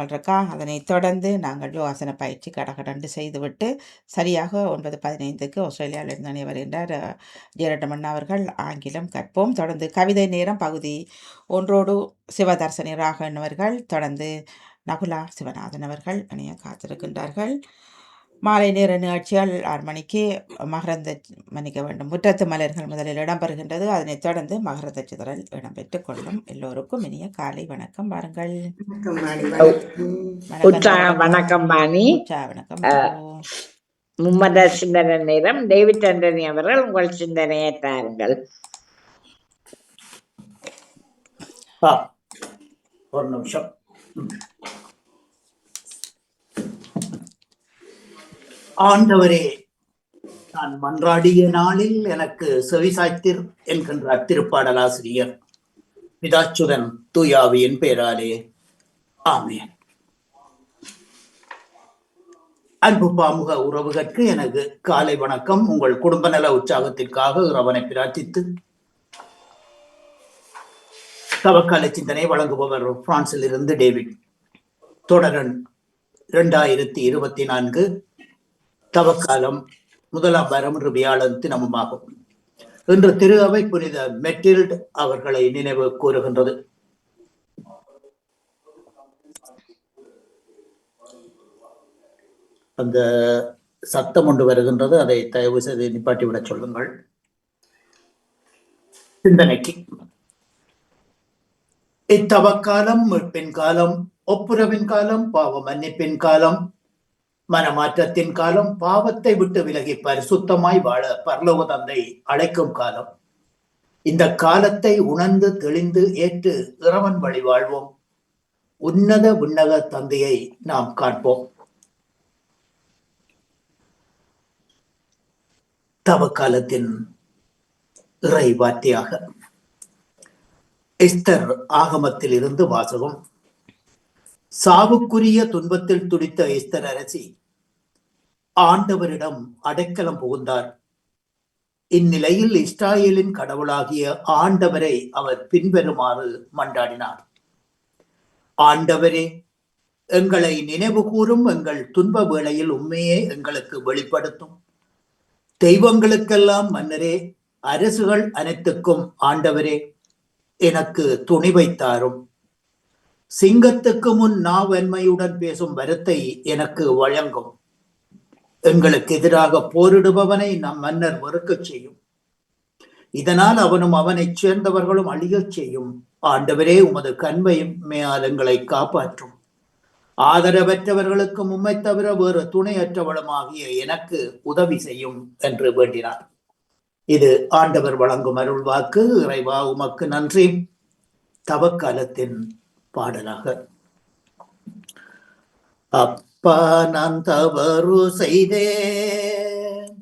இருக்கா. அதனைத் தொடர்ந்து நாங்கள் யோகாசன பயிற்சி கடகடண்டு செய்துவிட்டு சரியாக 9:15க்கு ஆஸ்திரேலியாவிலிருந்து வருகின்றார் ஜெயரட்னம் அவர்கள். ஆங்கிலம் கற்போம். தொடர்ந்து கவிதை நேரம் பகுதி 1 சிவதர்சனி ராகவன் அவர்கள், தொடர்ந்து நகுலா சிவநாதன் அவர்கள் அணிய காத்திருக்கின்றார்கள். மாலை நேர நிகழ்ச்சியால் 6 மணிக்கு மன்னிக்க வேண்டும், முற்றத்து மலர்கள் முதலில் இடம்பெறுகின்றது. அதனைத் தொடர்ந்து மகரந்த சிதறல் இடம்பெற்றுக் கொள்ளும். எல்லோருக்கும் இனிய காலை வணக்கம். வாருங்கள். வணக்கம் பாணி. வணக்கம். மும்மத சிந்தனை நேரம். டேவிட் ஆண்டனி அவர்கள் உங்கள் சிந்தனையை தாருங்கள். ஒரு நிமிஷம். ஆண்டவரே, நான் மன்றாடிய நாளில் எனக்கு செவிசாய்த்தீர் என்கின்ற திருப்பாடலாசிரியர் பிதாச்சுதன் தூயாவியின் பெயராலே ஆமென். அன்பு பாமுக உறவுகளுக்கு எனது காலை வணக்கம். உங்கள் குடும்ப நல உற்சாகத்திற்காக இறைவனை பிரார்த்தித்து தவக்கால சிந்தனை வழங்குபவர் பிரான்சில் இருந்து டேவிட். தொடரன் 2024 தவக்காலம் 1ஆம் வாரம் வியாழன் தினமுமாகும். இன்று திரு அவை புனித மெட்டில்ட் அவர்களை நினைவு கூறுகின்றது. அந்த சத்தம் ஒன்று வருகின்றது, அதை தயவு செய்து நிப்பாட்டிவிட சொல்லுங்கள். சிந்தனைக்கு இத்தவக்காலம் மீட்பின் காலம், ஒப்புரவின் காலம், பாவ மன்னிப்பின் காலம், மனமாற்றத்தின் காலம், பாவத்தை விட்டு விலகி பரிசுத்தமாய் வாழ பரலோக தந்தை அழைக்கும் காலம். இந்த காலத்தை உணர்ந்து தெளிந்து ஏற்று இறைவன் வழி வாழ்வோம். உன்னத விண்ணக தந்தையை நாம் காண்போம். தவக்காலத்தின் இறை வார்த்தையாக எஸ்தர் ஆகமத்தில் இருந்து வாசகம். சாவுக்குரிய துன்பத்தில் துடித்த எஸ்தர் அரசி ஆண்டவரிடம் அடைக்கலம் புகுந்தார். இந்நிலையில் இஸ்ராயேலின் கடவுளாகிய ஆண்டவரை அவர் பின்வருமாறு மன்றாடினார். ஆண்டவரே, எங்களை நினைவு கூறும், எங்கள் துன்ப வேளையில் உண்மையே எங்களுக்கு வெளிப்படுத்தும். தெய்வங்களுக்கெல்லாம் மன்னரே, அரசுகள் அனைத்துக்கும் ஆண்டவரே, எனக்கு துணிவை தாரும். சிங்கத்துக்கு முன் நாவன்மையுடன் பேசும் வரத்தை எனக்கு வழங்கும். எங்களுக்கு எதிராக போரிடுபவனை நம் மன்னர் வெறுக்கச் செய்யும். இதனால் அவனும் அவனைச் சேர்ந்தவர்களும் அழியச் செய்யும். ஆண்டவரே, உமது கண்மையால் எங்களை காப்பாற்றும். ஆதரவற்றவர்களுக்கு உம்மை தவிர வேறு துணையற்றவளுமாகிய எனக்கு உதவி செய்யும் என்று வேண்டினார். இது ஆண்டவர் வழங்கும் அருள் வாக்கு. இறைவா, உமக்கு நன்றி. தவக்காலத்தின் பாடலாக. அப்பா, நான் தவறு செய்தேன்,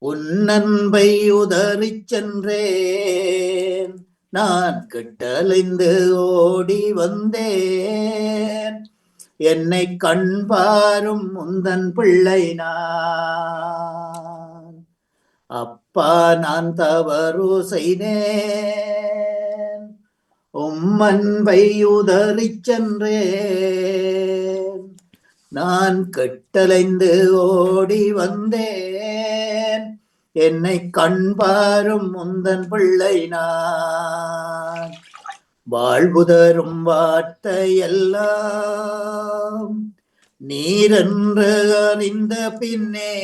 உன் அன்பை உதறிச் சென்றேன், நான் கெட்டலைந்து ஓடி வந்தேன், என்னை கண்பாரும் முந்தன் பிள்ளை நான். அப்பா, நான் தவறு செய்தேன், உம் அன்பை உதறிச் சென்றேன், நான் கெட்டலைந்து ஓடி வந்தேன், என்னை கண்பாரும் முந்தன் பிள்ளை நான். வாழ்வுதரும் வார்த்தையெல்லாம் நீரென்று அறிந்த பின்னே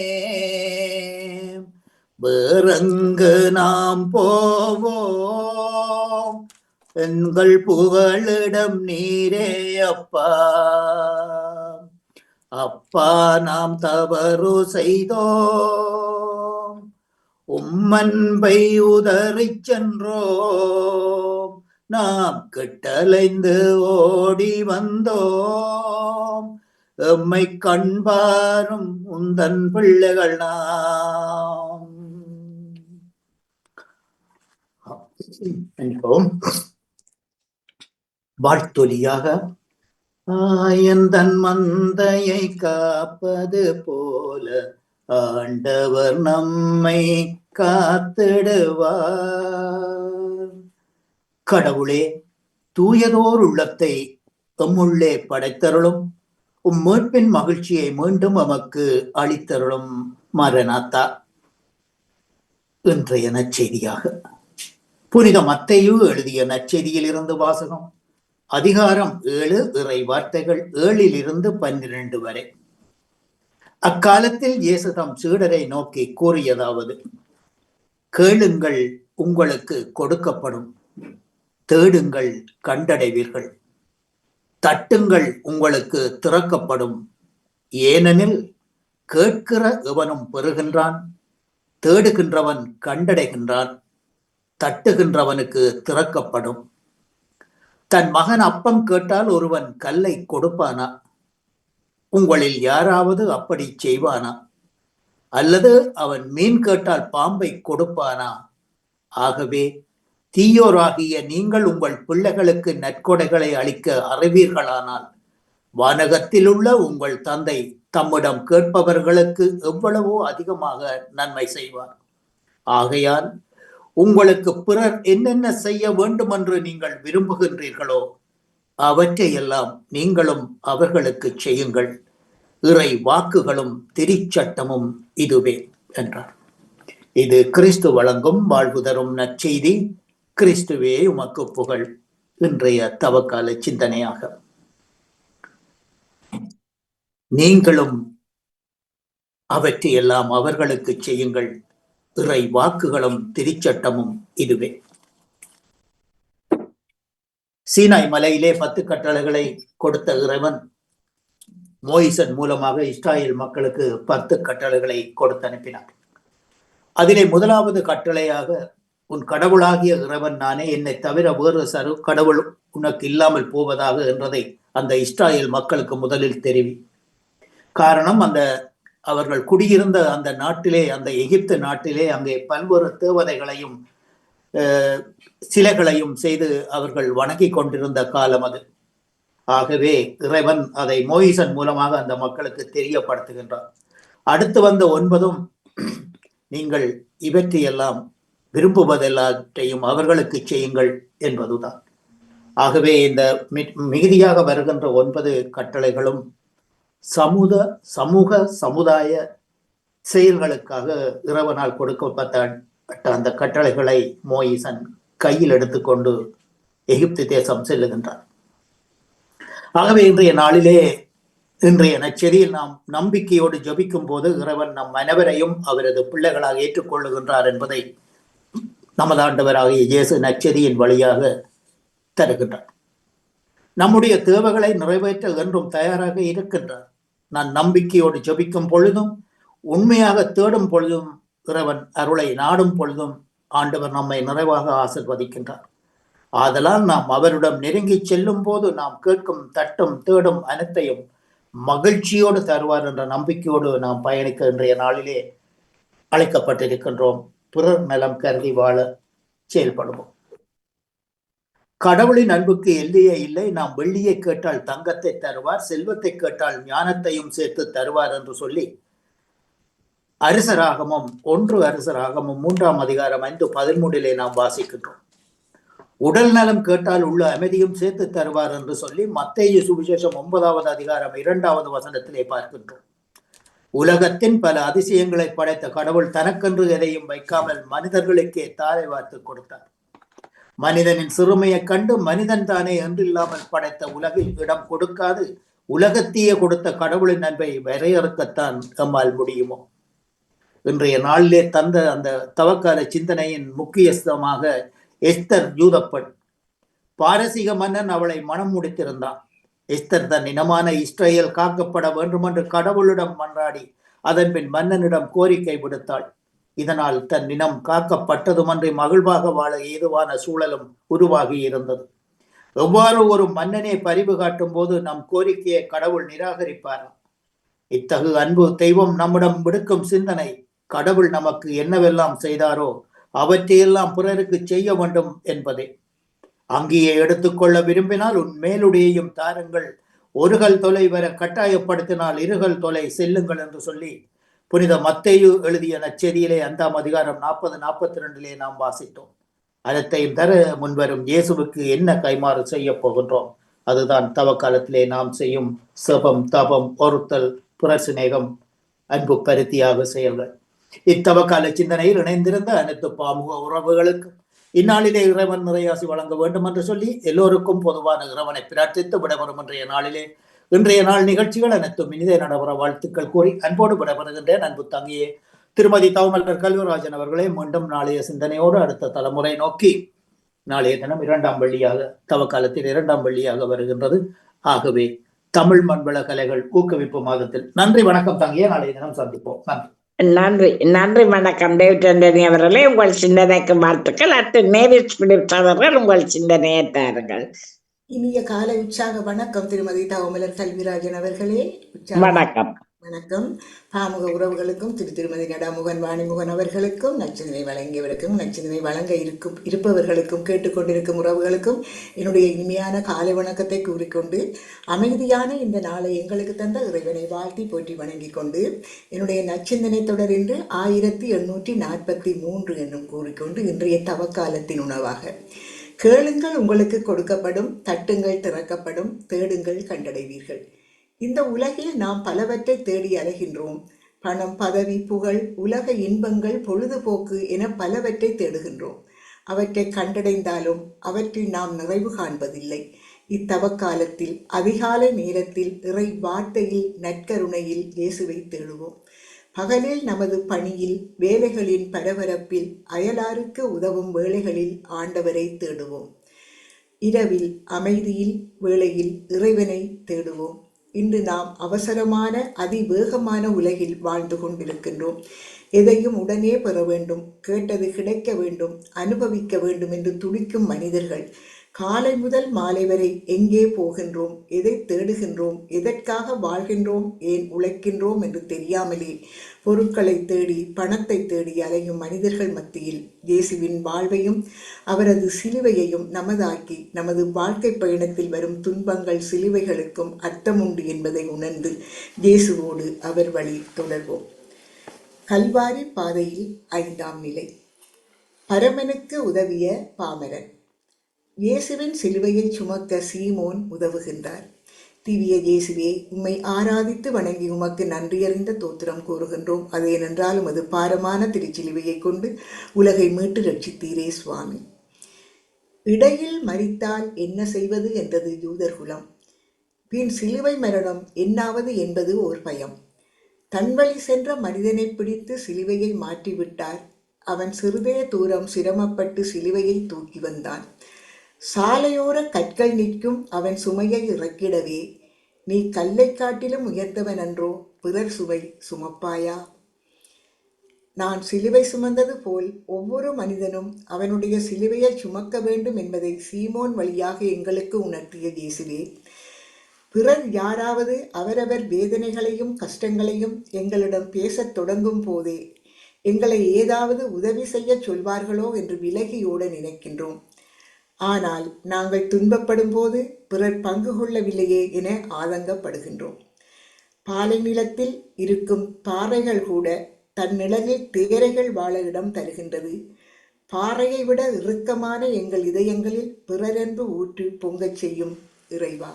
வேறெங்கு நாம் போவோம், எங்கள் புகழிடம் நீரே அப்பா. அப்பா, நாம் தவறு செய்தோம், உம்மன்பை உதறிச் சென்றோம், நாம் கெட்டலைந்து ஓடி வந்தோம், எம்மை கண்பாரும் உந்தன் பிள்ளைகள் நாம். வாழ்த்தொலியாக ஆயந்தன் மந்தையை காப்பது போல ஆண்டவர் நம்மை காத்திடுவார். கடவுளே, தூயதோர் உள்ளத்தை எம்முள்ளே படைத்தருளும். உம் மீட்பின் மகிழ்ச்சியை மீண்டும் எமக்கு அளித்தருளும். மரநாத்தா. இன்றைய நற்செய்தியாக புனித மத்தேயு எழுதிய நற்செய்தியில் இருந்து வாசகம். அதிகாரம் 7, இறை வார்த்தைகள் 7 12 வரை. அக்காலத்தில் இயேசு தம் சீடரை நோக்கி கூறியதாவது: கேளுங்கள், உங்களுக்கு கொடுக்கப்படும். தேடுங்கள், கண்டடைவீர்கள். தட்டுங்கள், உங்களுக்கு திறக்கப்படும். ஏனெனில் கேட்கிற எவனும் பெறுகின்றான், தேடுகின்றவன் கண்டடைகின்றான், தட்டுகின்றவனுக்கு திறக்கப்படும். தன் மகன் அப்பம் கேட்டால் ஒருவன் கல்லை கொடுப்பானா? உங்களில் யாராவது அப்படி செய்வானா? அல்லது அவன் மீன் கேட்டால் பாம்பை கொடுப்பானா? ஆகவே தீயோராகிய நீங்கள் உங்கள் பிள்ளைகளுக்கு நற்கொடைகளை அளிக்க அறிவீர்களானால், வானகத்தில் உள்ள உங்கள் தந்தை தம்மிடம் கேட்பவர்களுக்கு எவ்வளவோ அதிகமாக நன்மை செய்வார். ஆகையால் உங்களுக்கு பிறர் என்னென்ன செய்ய வேண்டும் என்று நீங்கள் விரும்புகின்றீர்களோ அவற்றையெல்லாம் நீங்களும் அவர்களுக்கு செய்யுங்கள். இறை வாக்குகளும் திருச்சட்டமும் இதுவே என்றார். இது கிறிஸ்து வழங்கும் வாழ்வு தரும் நற்செய்தி. கிறிஸ்துவே உமக்கு புகழ். இன்றைய தவக்கால சிந்தனையாக நீங்களும் அவற்றையெல்லாம் அவர்களுக்கு செய்யுங்கள். இறை வாக்குகளும் திருச்சட்டமும் இதுவே. சீனாய் மலையிலே 10 கட்டளைகளை கொடுத்த இறைவன் மோயிசன் மூலமாக இஸ்ராயேல் மக்களுக்கு 10 கட்டளைகளை கொடுத்து அனுப்பினார். அதிலே முதலாவது கட்டளையாக, உன் கடவுளாகிய இறைவன் நானே, என்னை தவிர வேறு கடவுள் உனக்கு இல்லாமல் போவதாக என்றதை அந்த இஸ்ராயேல் மக்களுக்கு முதலில் தெரிவி. காரணம், அவர்கள் குடியிருந்த அந்த நாட்டிலே, அந்த எகிப்து நாட்டிலே, அங்கே பல்வேறு தேவதைகளையும் சிலைகளையும் செய்து அவர்கள் வணங்கி கொண்டிருந்த காலம் அது. ஆகவே இறைவன் அதை மோயிசன் மூலமாக அந்த மக்களுக்கு தெரியப்படுத்துகின்றார். அடுத்து வந்த 9ம், நீங்கள் இவற்றையெல்லாம் விரும்புவதெல்லாற்றையும் அவர்களுக்கு செய்யுங்கள் என்பதுதான். ஆகவே இந்த மிகுதியாக வருகின்ற 9 கட்டளைகளும் சமூக சமுதாய செயல்களுக்காக இறைவனால் கொடுக்கப்பட்ட அந்த கட்டளைகளை மோயிசன் கையில் எடுத்துக்கொண்டு எகிப்து தேசம் செல்லுகின்றார். ஆகவே இன்றைய நாளிலே, இன்றைய நற்செய்தியில் நாம் நம்பிக்கையோடு ஜெபிக்கும் போது இறைவன் நம் அனைவரையும் அவரது பிள்ளைகளாக ஏற்றுக்கொள்ளுகின்றார் என்பதை நமது ஆண்டவராகிய இயேசு நற்செய்தியின் வழியாக தருகின்றார். நம்முடைய தேவைகளை நிறைவேற்ற என்றும் தயாராக இருக்கின்றார். நான் நம்பிக்கையோடு ஜெபிக்கும் பொழுதும், உண்மையாக தேடும் பொழுதும், இறைவன் அருளை நாடும் பொழுதும் ஆண்டவர் நம்மை நிறைவாக ஆசீர்வதிக்கின்றார். ஆதலால் நாம் அவரிடம் நெருங்கி செல்லும் போது நாம் கேட்கும், தட்டும், தேடும் அனைத்தையும் மகிழ்ச்சியோடு தருவார் என்ற நம்பிக்கையோடு நாம் பயணிக்க இன்றைய நாளிலே அழைக்கப்பட்டிருக்கின்றோம். பிறர் நலம் கருதி வாழ செயல்படுவோம். கடவுளின் அன்புக்கு எல்லையே இல்லை. நாம் வெள்ளியை கேட்டால் தங்கத்தை தருவார், செல்வத்தை கேட்டால் ஞானத்தையும் சேர்த்து தருவார் என்று சொல்லி அரசராகமும் 1 அரசராகமும் 3ஆம் அதிகாரம் 5:13 நாம் வாசிக்கின்றோம். உடல் நலம் கேட்டால் உள்ள அமைதியும் சேர்த்து தருவார் என்று சொல்லி மத்தேயு சுவிசேஷம் 9ஆவது அதிகாரம் 2வது வசனத்திலே பார்க்கின்றோம். உலகத்தின் பல அதிசயங்களை படைத்த கடவுள் தனக்கென்று எதையும் வைக்காமல் மனிதர்களுக்கே தாரை வார்த்து கொடுத்தார். மனிதனின் சிறுமையை கண்டு மனிதன் தானே என்றில்லாமல் படைத்த உலகில் இடம் கொடுக்காது உலகத்தையே கொடுத்த கடவுளின் அன்பை வரையறுக்கத்தான் நம்மால் முடியுமோ? இன்றைய நாளிலே தந்த அந்த தவக்கால சிந்தனையின் முக்கியஸ்தமாக எஸ்தர் யூதப்பெண். பாரசீக மன்னன் அவளை மனம் முடித்திருந்தான். எஸ்தர் தன் இனமான இஸ்ரேல் காக்கப்பட வேண்டும் என்று கடவுளிடம் மன்றாடி அதன் பின் மன்னனிடம் கோரிக்கை விடுத்தாள். இதனால் தன் இனம் காக்கப்பட்டதுமன்றி மகிழ்வாக வாழ ஏதுவான சூழலும் உருவாகி இருந்தது. எவ்வாறு ஒரு மன்னனே பரிவு காட்டும் போது நம் கோரிக்கையை கடவுள் நிராகரிப்பாரா? இத்தகு அன்பு தெய்வம் நம்மிடம் விடுக்கும் சிந்தனை, கடவுள் நமக்கு என்னவெல்லாம் செய்தாரோ அவற்றையெல்லாம் பிறருக்கு செய்ய வேண்டும் என்பதே. அங்கேயே எடுத்துக்கொள்ள விரும்பினால் உன் மேலுடையையும் தாருங்கள், 1 கல் தொலை வர கட்டாயப்படுத்தினால் 2 கல் தொலை செல்லுங்கள் என்று சொல்லி புனித மத்தேயு எழுதிய நற்செய்தியிலே 5ஆம் அதிகாரம் 40-42 நாம் வாசித்தோம். அனைத்தையும் தர முன்வரும் இயேசுவுக்கு என்ன கைமாறு செய்ய போகின்றோம்? அதுதான் தவக்காலத்திலே நாம் செய்யும் செபம், தபம், ஒருத்தல், புறசிநேகம், அன்பு பருத்தியாக செயல்கள். இத்தவக்கால சிந்தனையில் இணைந்திருந்த அனைத்து பாமுக உறவுகளுக்கும் இந்நாளிலே இறைவன் நிறையாசி வழங்க வேண்டும் என்று சொல்லி எல்லோருக்கும் பொதுவான இறைவனை பிரார்த்தித்து விடைபெறும் இன்றைய நாள் நிகழ்ச்சிகள் அனைத்தும் இனிதே நடைபெற வாழ்த்துக்கள் கூறி அன்போடு விடைபெறுகின்றேன். அன்பு தங்கியே திருமதி தவமலர் கல்விராஜன் அவர்களே, மீண்டும் நாளைய சிந்தனையோடு அடுத்த தலைமுறை நோக்கி நாளைய தினம் 2ஆம் வெள்ளியாக, தவக்காலத்தில் 2ஆம் வெள்ளியாக வருகின்றது. ஆகவே தமிழ் மண்வள கலைகள் ஊக்குவிப்பு மாதத்தில் நன்றி, வணக்கம் தங்கியே. நாளைய தினம் சந்திப்போம். நன்றி. நன்றி வணக்கம் டேவிட் ஆண்டனி அவர்களே. உங்கள் சிந்தனைக்கு வாழ்த்துக்கள். அடுத்து நேவிஸ் பிலிப்ஸ் அவர்கள் உங்கள் சிந்தனையை தாருங்கள். இனிய காலை உற்சாக வணக்கம் திருமதி தவமலர் கல்விராஜன் அவர்களே. வணக்கம். வணக்கம். பாமுக உறவுகளுக்கும் திருமதி நடாமுகன் வாணிமுகன் அவர்களுக்கும், நச்சிந்தனை வழங்கியவருக்கும், நச்சிந்தனை வழங்க இருப்பவர்களுக்கும், கேட்டுக்கொண்டிருக்கும் உறவுகளுக்கும் என்னுடைய இனிமையான காலை வணக்கத்தை கூறிக்கொண்டு, அமைதியான இந்த நாளை எங்களுக்கு தந்த இறைவனை வாழ்த்தி போற்றி வணங்கிக் கொண்டு, என்னுடைய நச்சிந்தனை தொடர் இன்று 1843 என்னும் கூறிக்கொண்டு, இன்றைய தவக்காலத்தின் உணவாக கேளுங்கள் உங்களுக்கு கொடுக்கப்படும், தட்டுங்கள் திறக்கப்படும், தேடுங்கள் கண்டடைவீர்கள். இந்த உலகில் நாம் பலவற்றை தேடி அலைகின்றோம். பணம், பதவி, புகழ், உலக இன்பங்கள், பொழுதுபோக்கு என பலவற்றை தேடுகின்றோம். அவற்றை கண்டடைந்தாலும் அவற்றில் நாம் நிறைவு காண்பதில்லை. இத்தவக்காலத்தில் அதிகாலை நேரத்தில் இறை வார்த்தையில், நற்கருணையில் இயேசுவை தேடுவோம். பகலில் நமது பணியில், வேலைகளின் பரபரப்பில், அயலாருக்கு உதவும் வேளைகளில் ஆண்டவரை தேடுவோம். இரவில் அமைதியில் வேளையில் இறைவனை தேடுவோம். இன்று நாம் அவசரமான அதிவேகமான உலகில் வாழ்ந்து கொண்டிருக்கின்றோம். எதையும் உடனே பெற வேண்டும், கேட்டது கிடைக்க வேண்டும், அனுபவிக்க வேண்டும் என்று துடிக்கும் மனிதர்கள் காலை முதல் மாலை வரை எங்கே போகின்றோம், எதை தேடுகின்றோம், எதற்காக வாழ்கின்றோம், ஏன் உழைக்கின்றோம் என்று தெரியாமலே பொருட்களை தேடி, பணத்தை தேடி அலையும் மனிதர்கள் மத்தியில் இயேசுவின் வாழ்வையும் அவரது சிலுவையையும் நமதாக்கி நமது வாழ்க்கை பயணத்தில் வரும் துன்பங்கள், சிலுவைகளுக்கும் அர்த்தமுண்டு என்பதை உணர்ந்து இயேசுவோடு அவர் வழி தொடர்வோம். கல்வாரி பாதையில் 5ஆம் நிலை. பரமனுக்கு உதவிய பாமரன். இயேசுவின் சிலுவையை சுமக்க சீமோன் உதவுகின்றார். திவ்ய இயேசுவே, உம்மை ஆராதித்து வணங்கி உமக்கு நன்றியறிந்த தோத்திரம் கூறுகின்றோம். அது ஏனென்றால் உமது பாரமான திருச்சிலுவையை கொண்டு உலகை மீட்டு ரட்சித்தீரே சுவாமி. இடையில் மரித்தால் என்ன செய்வது என்றது யூதர் குலம். பின் சிலுவை மரணம் என்னாவது என்பது ஓர் பயம். தன்வழி சென்ற மனிதனை பிடித்து சிலுவையை மாற்றிவிட்டார். அவன் சிறிதே தூரம் சிரமப்பட்டு சிலுவையை தூக்கி வந்தான். சாலையோர கற்கள் நிற்கும் அவன் சுமையை இறக்கிடவே, நீ கல்லை காட்டிலும் உயர்ந்தவன் அன்றோ, பிறர் சுமை சுமப்பாயா? நான் சிலுவை சுமந்தது போல் ஒவ்வொரு மனிதனும் அவனுடைய சிலுவையை சுமக்க வேண்டும் என்பதை சீமோன் வழியாக எங்களுக்கு உணர்த்திய இயேசுவே, பிறர் யாராவது அவரவர் வேதனைகளையும் கஷ்டங்களையும் எங்களிடம் பேசத் தொடங்கும் போதே எங்களை ஏதாவது உதவி செய்ய சொல்வார்களோ என்று விலகியோட நினைக்கின்றோம். ஆனால் நாங்கள் துன்பப்படும் போது பிறர் பங்கு கொள்ளவில்லையே என ஆதங்கப்படுகின்றோம். பாலை நிலத்தில் இருக்கும் பாறைகள் கூட தன் நிழலில் தேரைகள் வாழ இடம் தருகின்றது. பாறையை விட இறுக்கமான எங்கள் இதயங்களில் பிறரன்பு ஊற்றி பொங்கச் செய்யும் இறைவா.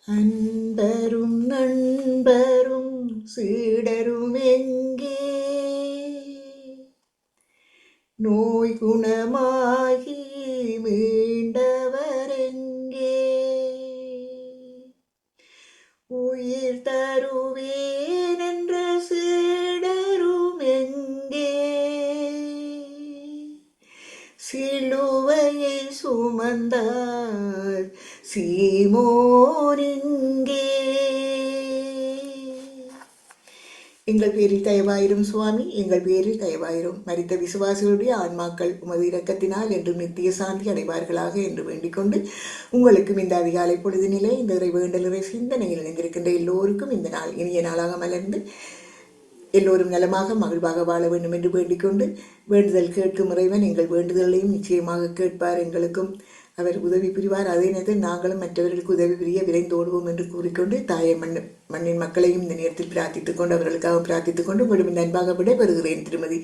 அன்பரும் நண்பரும் சீடரும் எங்கே, நோய் குணமாகி மீண்டவர் எங்கே, உயிர் தருவேன் என்ற சீடரும் எங்கே, சிலுவையை சுமந்தார் சீமோன் எங்கே. எங்கள் பேரில் தயவாயிரும் சுவாமி, எங்கள் பேரில் தயவாயிரும். மரித்த விசுவாசிகளுடைய ஆன்மாக்கள் உமது இரக்கத்தினால் என்றும் நித்திய சாந்தி அடைவார்களாக என்று வேண்டிக் கொண்டு, உங்களுக்கும் இந்த அதிகாலை பொழுதினிலே இந்த இறை வேண்டலுறை சிந்தனையில் இணைந்திருக்கின்ற எல்லோருக்கும் இந்த நாள் இனிய நாளாக மலர்ந்து எல்லோரும் நலமாக மகிழ்வாக வாழ வேண்டும் என்று வேண்டிக் கொண்டு, வேண்டுதல் கேட்கும் இறைவன் எங்கள் வேண்டுதலையும் நிச்சயமாக கேட்பார். எங்களுக்கும் அவர் உதவி புரிவார். அதே நேரத்தில் நாங்களும் மற்றவர்களுக்கு உதவி புரிய விரைந்தோடுவோம் என்று கூறிக்கொண்டு, தாயை மண்ணின் மக்களையும் இந்த நேரத்தில் பிரார்த்தித்துக் கொண்டு, அவர்களுக்காக பிரார்த்தித்துக் கொண்டு உங்களிடம் நண்பாக விடைபெறுகிறேன். திருமதி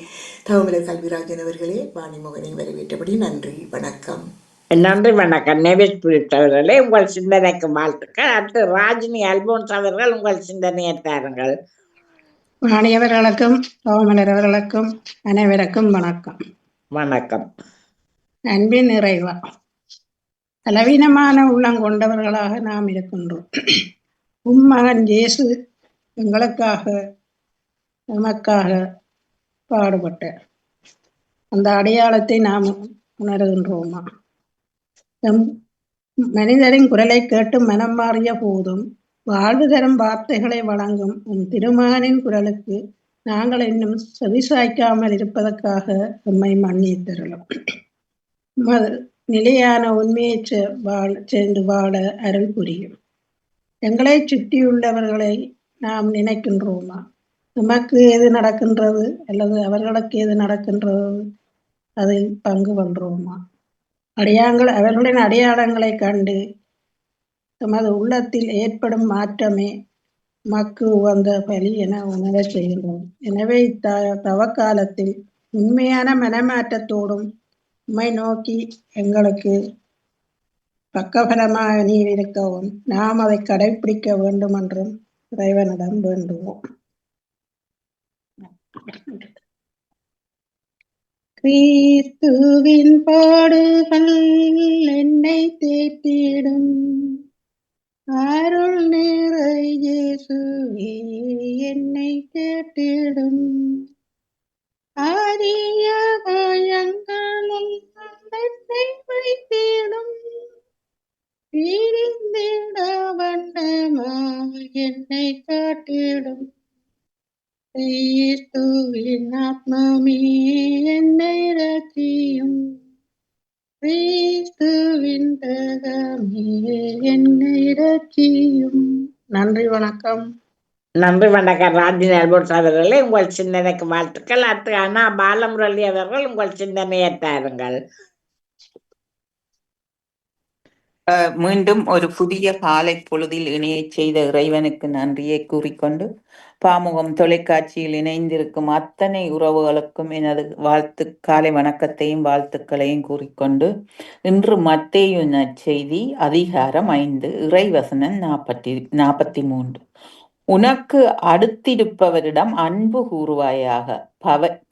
தவமலர் கல்விராஜன் அவர்களே, வாணிமுகனை வரவேற்றபடி நன்றி, வணக்கம். நன்றி வணக்கம் நேவிஸ் பிலிப்ஸ் அவர்களே, உங்கள் சிந்தனைக்கு வாழ்த்துக்கள். அடுத்து ராஜினி அல்போன்ஸ் அவர்கள் உங்கள் சிந்தனையை தாருங்கள். மாணவர்களுக்கும் கோமலர் அவர்களுக்கும் அனைவருக்கும் வணக்கம். வணக்கம். அன்பின் நிறைவா, பலவீனமான உள்ளம் கொண்டவர்களாக நாம் இருக்கின்றோம். உம்மகன் இயேசு எங்களுக்காக நமக்காக பாடுபட்டார். அந்த அடையாளத்தை நாம் உணர்கின்றோமா? மனிதரின் குரலை கேட்டு மனம் மாறிய போதும் வாழ்வு தரும் வார்த்தைகளை வழங்கும் உம் திருமகனின் குரலுக்கு நாங்கள் இன்னும் செவிசாய்க்காமல் இருப்பதற்காக எம்மை மன்னித்தருளும். நிலையான உண்மையை சேர்ந்து வாழ அருள் புரியும். எங்களை சுற்றியுள்ளவர்களை நாம் நினைக்கின்றோமா? நமக்கு எது நடக்கின்றது அல்லது அவர்களுக்கு எது நடக்கின்றது அதில் பங்கு கொள்றோமா? அவர்களின் அடையாளங்களை கண்டு தமது உள்ளத்தில் ஏற்படும் மாற்றமே மக்கு உகந்த பலி என உணரச் செய்கின்றோம். எனவே தவக்காலத்தில் உண்மையான மனமாற்றத்தோடும் உம்மை நோக்கி எங்களுக்கு பக்கபலமாக நீர் இருக்கவும் நாம் அதை கடைபிடிக்க வேண்டும் என்றும் இறைவனிடம் வேண்டுவோம். கிறிஸ்துவின் பாடுகள் என்னை தேற்றிடும், அருள் நிறை இயேசுவே என்னை கேட்டிடும், அரிய பயங்களும் என்னை வைத்திடும், பிரிந்திட வண்ணமாய் என்னை காட்டிடும், கிறிஸ்துவின் ஆத்மாவே என்னை ரட்சியும், கிறிஸ்துவின் தகமே என்னை ரட்சியும். நன்றி வணக்கம். நன்றி வணக்கம் ராஜினி அல்போன்ஸ் அவர்களே, உங்கள் சிந்தனைக்கு வாழ்த்துக்கள். அடுத்து அண்ணா பாலமுரளி அவர்கள் உங்கள் சிந்தனையை தாருங்கள். மீண்டும் ஒரு புதிய காலை பொழுதில் இணையச் செய்த இறைவனுக்கு நன்றியை கூறிக்கொண்டு பாமுகம் தொலைக்காட்சியில் இணைந்திருக்கும் அத்தனை உறவுகளுக்கும் எனது காலை வணக்கத்தையும் வாழ்த்துக்களையும் கூறிக்கொண்டு இன்று மத்தேயு நற்செய்தி அதிகாரம் 5 இறைவசனம் 43. உனக்கு அடுத்திருப்பவரிடம் அன்பு கூறுவாயாக,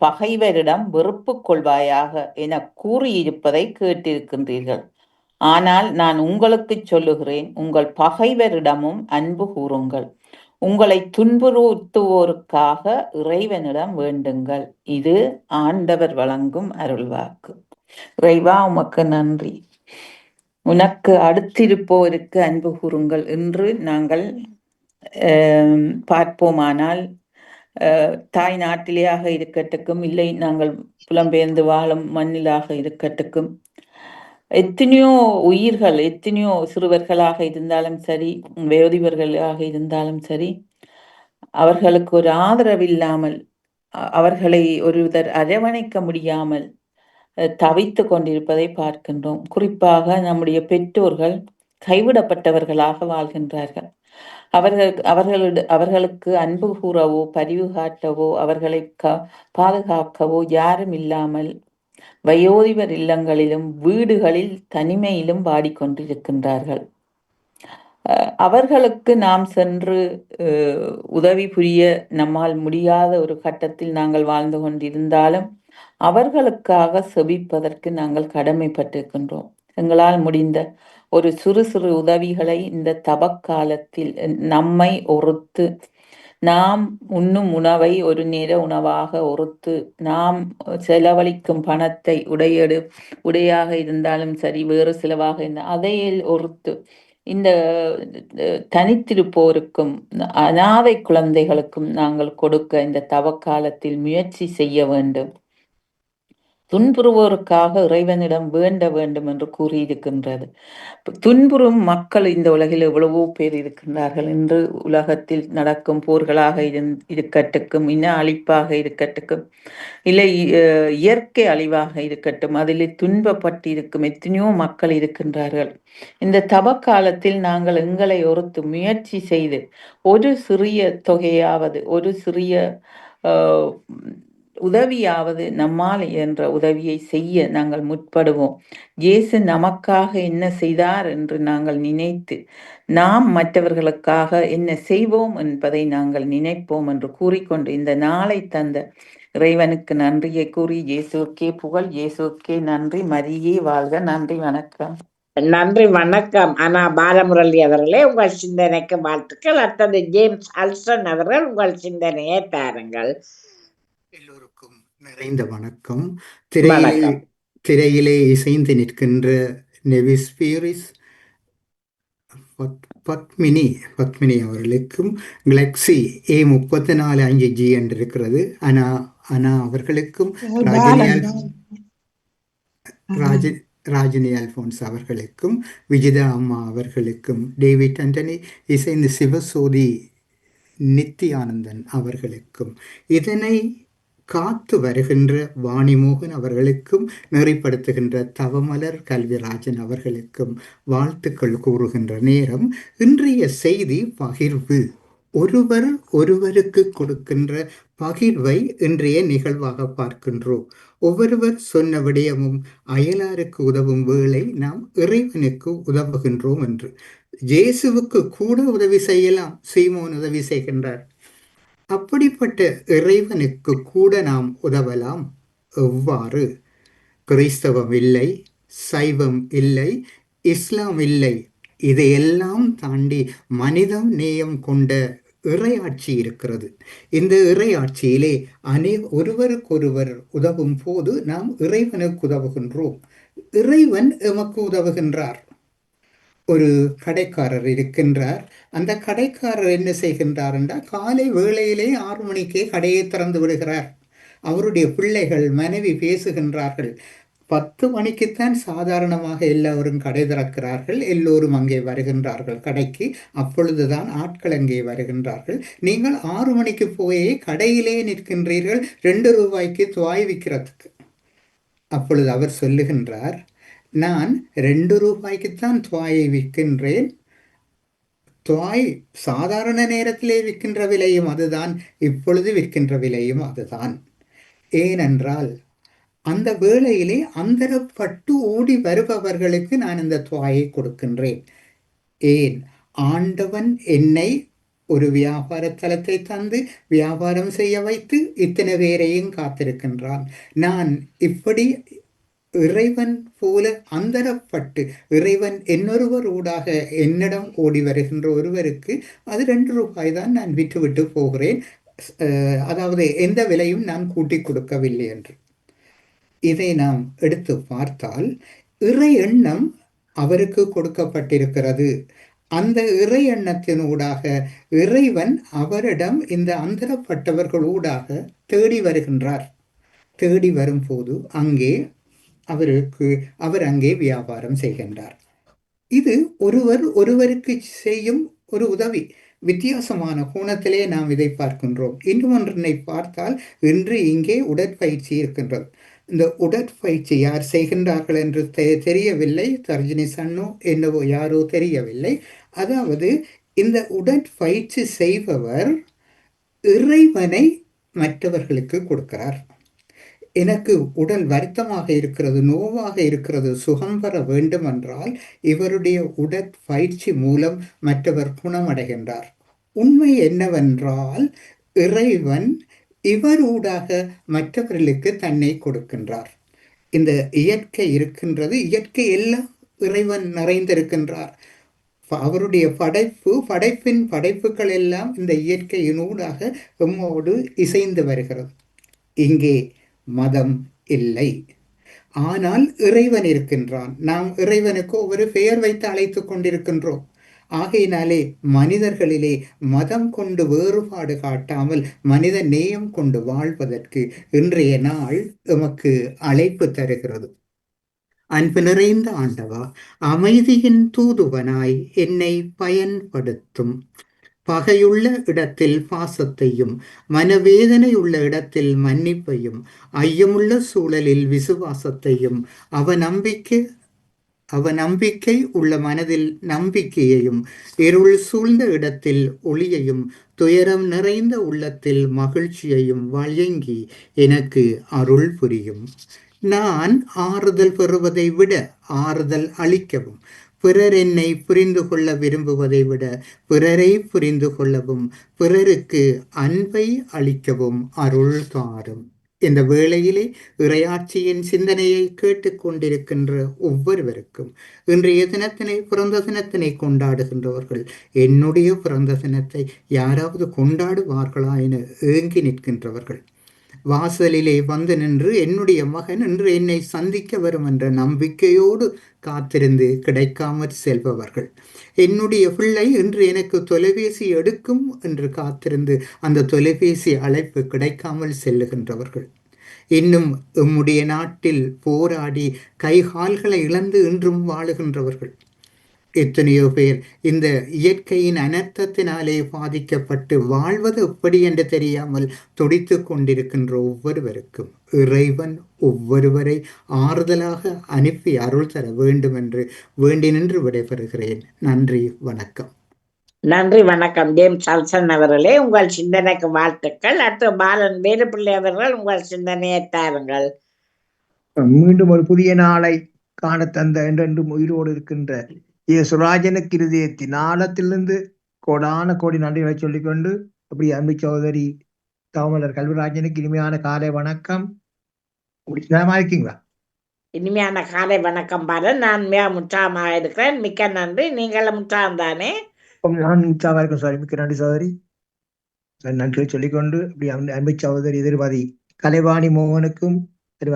பகைவரிடம் வெறுப்பு கொள்வாயாக என கூறியிருப்பதை கேட்டிருக்கின்றீர்கள். ஆனால் நான் உங்களுக்கு சொல்லுகிறேன், உங்கள் பகைவரிடமும் அன்பு கூறுங்கள், உங்களை துன்புறுத்துவோருக்காக இறைவனிடம் வேண்டுங்கள். இது ஆண்டவர் வழங்கும் அருள்வாக்கு. இறைவா உமக்கு நன்றி. உனக்கு அடுத்திருப்போருக்கு அன்பு கூறுங்கள் என்று நாங்கள் பார்ப்போமானால், தாய் நாட்டிலேயாக இருக்கட்டுக்கும், இல்லை நாங்கள் புலம்பெயர்ந்து வாழும் மண்ணிலாக இருக்கட்டுக்கும், எத்தனையோ உயிர்கள், எத்தனையோ சிறுவர்களாக இருந்தாலும் சரி, வயோதிபர்களாக இருந்தாலும் சரி, அவர்களுக்கு ஒரு ஆதரவில்லாமல், அவர்களை ஒருவர் அரவணைக்க முடியாமல் தவித்து கொண்டிருப்பதை பார்க்கின்றோம். குறிப்பாக நம்முடைய பெற்றோர்கள் கைவிடப்பட்டவர்களாக வாழ்கின்றார்கள். அவர்களுக்கு அன்பு கூறவோ பரிவு காட்டவோ அவர்களை பாதுகாக்கவோ யாரும் இல்லாமல் வயோதிபர் இல்லங்களிலும் வீடுகளில் தனிமையிலும் வாடிக்கொண்டிருக்கின்றார்கள். அவர்களுக்கு நாம் சென்று உதவி புரிய நம்மால் முடியாத ஒரு கட்டத்தில் நாங்கள் வாழ்ந்து கொண்டிருந்தாலும் அவர்களுக்காக செபிப்பதற்கு நாங்கள் கடமைப்பட்டிருக்கின்றோம். எங்களால் முடிந்த ஒரு சிறு சிறு உதவிகளை இந்த தவக்காலத்தில் நம்மை ஒருத்து, நாம் உண்ணும் உணவை ஒரு நேர உணவாக ஒருத்து, நாம் செலவழிக்கும் பணத்தை உடையாக இருந்தாலும் சரி, வேறு செலவாக இருந்தால் அதையில் ஒருத்து இந்த தனித்திருப்போருக்கும் அனாதை குழந்தைகளுக்கும் நாங்கள் கொடுக்க இந்த தவக்காலத்தில் முயற்சி செய்ய வேண்டும். துன்புறுவோருக்காக இறைவனிடம் வேண்ட வேண்டும் என்று கூறியிருக்கின்றது. துன்புறும் மக்கள் இந்த உலகில் எவ்வளவோ பேர் இருக்கின்றார்கள். இன்று உலகத்தில் நடக்கும் போர்களாக இருக்கட்டும், இன அழிப்பாக இருக்கட்டும், இல்லை இயற்கை அழிவாக இருக்கட்டும், அதில் துன்பப்பட்டு இருக்கும் எத்தனையோ மக்கள் இருக்கின்றார்கள். இந்த தவக்காலத்தில் நாங்கள் எங்களை ஒருத்து முயற்சி செய்து ஒரு சிறிய தொகையாவது, ஒரு சிறிய உதவியாவது நம்மால் என்ற உதவியை செய்ய நாங்கள் முற்படுவோம். இயேசு நமக்காக என்ன செய்தார் என்று நாங்கள் நினைத்து நாம் மற்றவர்களுக்காக என்ன செய்வோம் என்பதை நாங்கள் நினைப்போம் என்று கூறிக்கொண்டு இந்த நாளை தந்த இறைவனுக்கு நன்றியை கூறி இயேசுக்கே புகழ், இயேசுக்கே நன்றி, மரியே வாழ்க. நன்றி, வணக்கம். நன்றி, வணக்கம். ஆனா பாலமுரளி அவர்களே, உங்கள் சிந்தனைக்கு வாழ்த்துக்கள். அடுத்தது ஜேம்ஸ் அல்சன் அவர்கள், உங்கள் சிந்தனையை தாருங்கள். எல்லோருக்கும் நிறைந்த வணக்கம். வணக்கம். திரையிலே இசைந்து நிற்கின்ற நெவிஸ் பீரிஸ் பத்மினி அவர்களுக்கும் Galaxy A345G என்று இருக்கிறது. ஆனா அவர்களுக்கும் ராஜினி அல்போன்ஸ் அவர்களுக்கும் விஜிதா அம்மா அவர்களுக்கும் டேவிட் ஆண்டனி இசைந்து சிவசோதி நித்யானந்தன் அவர்களுக்கும் இதனை காத்து வருகின்ற வாணிமோகன் அவர்களுக்கும் நெறிப்படுத்துகின்ற தவமலர் கல்விராஜன் அவர்களுக்கும் வாழ்த்துக்கள் கூறுகின்ற நேரம். இன்றைய செய்தி பகிர்வு. ஒருவர் ஒருவருக்கு கொடுக்கின்ற பகிர்வை இன்றைய நிகழ்வாக பார்க்கின்றோம். ஒவ்வொருவர் சொன்ன விடயமும் அயலாருக்கு உதவும் வேளை நாம் இறைவனுக்கு உதவுகின்றோம் என்று. இயேசுவுக்கு கூட உதவி செய்யலாம், சீமோன் உதவி செய்கின்றார். அப்படிப்பட்ட இறைவனுக்கு கூட நாம் உதவலாம். எவ்வாறு? கிறிஸ்தவம் இல்லை, சைவம் இல்லை, இஸ்லாம் இல்லை, இதையெல்லாம் தாண்டி மனிதம் நேயம் கொண்ட இறையாட்சி இருக்கிறது. இந்த இறையாட்சியிலே ஒருவருக்கொருவர் உதவும் போது நாம் இறைவனுக்கு உதவுகின்றோம். இறைவன் எமக்கு உதவுகின்றார். ஒரு கடைக்காரர் இருக்கின்றார். அந்த கடைக்காரர் என்ன செய்கின்றார் என்றால், காலை வேளையிலே 6 மணிக்கே கடையை திறந்து விடுகிறார். அவருடைய பிள்ளைகள் மனைவி பேசுகின்றார்கள். 10 மணிக்குத்தான் சாதாரணமாக எல்லோரும் கடை திறக்கிறார்கள். எல்லோரும் அங்கே வருகின்றார்கள் கடைக்கு. அப்பொழுதுதான் ஆட்கள் அங்கே வருகின்றார்கள். நீங்கள் 6 மணிக்கு போயே கடையிலே நிற்கின்றீர்கள் 2 ரூபாய்க்கு துவாய் விற்கிறதுக்கு. அப்பொழுது அவர் சொல்லுகின்றார், நான் 2 ரூபாய்க்குத்தான் துவாயை விற்கின்றேன். துவாய் சாதாரண நேரத்திலே விற்கின்ற விலையும் அதுதான், இப்பொழுது விற்கின்ற விலையும் அதுதான். ஏனென்றால் அந்த வேளையிலே அந்தரப்பட்டு ஓடி வருபவர்களுக்கு நான் இந்த துவாயை கொடுக்கின்றேன். ஏன்? ஆண்டவன் என்னை ஒரு வியாபார தலத்தை தந்து வியாபாரம் செய்ய வைத்து இத்தனை பேரையும் காத்திருக்கின்றான். நான் இப்படி இறைவன் போல அந்தரப்பட்டு இறைவன் இன்னொருவர் ஊடாக என்னிடம் ஓடி வருகின்ற ஒருவருக்கு அது 2 ரூபாய் தான் நான் விட்டுவிட்டு போகிறேன். அதாவது எந்த விலையும் நான் கூட்டி கொடுக்கவில்லை என்று. இதை நாம் எடுத்து பார்த்தால் இறை எண்ணம் அவருக்கு கொடுக்கப்பட்டிருக்கிறது. அந்த இறை எண்ணத்தினூடாக இறைவன் அவரிடம் இந்த அந்தரப்பட்டவர்களூடாக தேடி வருகின்றார். தேடி வரும்போது அவர் அங்கே வியாபாரம் செய்கின்றார். இது ஒருவருக்கு செய்யும் ஒரு உதவி. வித்தியாசமான கோணத்திலே நாம் இதை பார்க்கின்றோம். இன்னொன்றை பார்த்தால் இன்று இங்கே உடற்பயிற்சி இருக்கின்றது. இந்த உடற்பயிற்சி யார் செய்கின்றார்கள் என்று தெரியவில்லை. தர்ஜினி சன்னோ என்னவோ யாரோ தெரியவில்லை. அதாவது இந்த உடற்பயிற்சி செய்பவர் இறைவனை மற்றவர்களுக்கு கொடுக்கிறார். எனக்கு உடல் வருத்தமாக இருக்கிறது, நோவாக இருக்கிறது, சுகம் பெற வேண்டும் என்றால் இவருடைய உடற்பயிற்சி மூலம் மற்றவர் குணமடைகின்றார். உண்மை என்னவென்றால் இறைவன் இவரூடாக மற்றவர்களுக்கு தன்னை கொடுக்கின்றார். இந்த இயற்கை இருக்கின்றது, இயற்கை எல்லாம் இறைவன் நிறைந்திருக்கின்றார். அவருடைய படைப்பின் படைப்புகள் எல்லாம் இந்த இயற்கையினூடாக எம்மோடு இசைந்து வருகிறது. இங்கே மதம் இல்லை, ஆனால் இறைவன் இருக்கின்றான். நாம் இறைவனுக்கு ஒவ்வொரு பெயர் வைத்து அழைத்து கொண்டிருக்கின்றோம். ஆகையினாலே மனிதர்களிலே மதம் கொண்டு வேறுபாடு காட்டாமல் மனித நேயம் கொண்டு வாழ்வதற்கு இன்றைய நாள் எமக்கு அழைப்பு தருகிறது. அன்பு நிறைந்த ஆண்டவா, அமைதியின் தூதுவனாய் என்னை பயன்படுத்தும். பகையுள்ள இடத்தில் பாசத்தையும், மனவேதனையுள்ள இடத்தில் மன்னிப்பையும், ஐயமுள்ள சூழலில் விசுவாசத்தையும், அவநம்பிக்கை அவ நம்பிக்கை உள்ள மனதில் நம்பிக்கையையும், இருள் சூழ்ந்த இடத்தில் ஒளியையும், துயரம் நிறைந்த உள்ளத்தில் மகிழ்ச்சியையும் வழங்கி எனக்கு அருள் புரியும். நான் ஆறுதல் பெறுவதை விட ஆறுதல் அளிக்கவும், பிறர் என்னை புரிந்து கொள்ள விரும்புவதை விட பிறரை புரிந்து கொள்ளவும், பிறருக்கு அன்பை அளிக்கவும் அருள் தாரும். இந்த வேளையிலே இறையாட்சியின் சிந்தனையை கேட்டுக்கொண்டிருக்கின்ற ஒவ்வொருவருக்கும், இன்றைய தினத்தினை பிறந்த தினத்தினை கொண்டாடுகின்றவர்கள், என்னுடைய பிறந்த தினத்தை யாராவது கொண்டாடுவார்களா என ஏங்கி நிற்கின்றவர்கள், வாசலிலே வந்து நின்று என்னுடைய மகன் இன்று என்னை சந்திக்க வரும் என்ற நம்பிக்கையோடு காத்திருந்து கிடைக்காமற் செல்பவர்கள், என்னுடைய பிள்ளை இன்று எனக்கு தொலைபேசி எடுக்கும் என்று காத்திருந்து அந்த தொலைபேசி அழைப்பு கிடைக்காமல் செல்லுகின்றவர்கள், இன்னும் எம்முடைய நாட்டில் போராடி கைகால்களை இழந்து இன்றும் வாழுகின்றவர்கள், எத்தனையோ பேர் இந்த இயற்கையின் அனர்த்தத்தினாலே பாதிக்கப்பட்டு வாழ்வது எப்படி என்று தெரியாமல் துடித்து கொண்டிருக்கின்ற ஒவ்வொருவருக்கும் இறைவன் ஒவ்வொருவரை ஆறுதலாக அனுப்பி அருள் தர வேண்டும் என்று வேண்டி நின்று விடைபெறுகிறேன். நன்றி, வணக்கம். நன்றி, வணக்கம். ஜேம்ஸ் அல்சன் அவர்களே, உங்கள் சிந்தனைக்கு வாழ்த்துக்கள். அடுத்து பாலன் வேலுப்பிள்ளை அவர்கள் உங்கள் சிந்தனையை தாருங்கள். மீண்டும் ஒரு புதிய நாளை காண தந்த என்றென்றும் உயிரோடு இருக்கின்ற சுராஜனுக்கு இருதயத்தின் ஆழத்திலிருந்து கோடான கோடி நன்றிகளை சொல்லிக்கொண்டு, அப்படி அன்பு சகோதரி தாமலர் கல்விராஜனுக்கு இனிமையான காலை வணக்கம். நலமா இருக்கீங்களா? இனிமையான காலை வணக்கம் பாலன். நான் மிக உற்சாகமாக இருக்கிறேன். மிக்க நன்றி. நீங்களும் உற்சாகம் தானே? நான் உற்சாகமாக இருக்கேன் சாரி. மிக்க நன்றி சகோதரி. நன்றிகளை சொல்லிக்கொண்டு, அப்படி அன்பு சகோதரி திருவாதி கலைவாணி மோகனுக்கும்,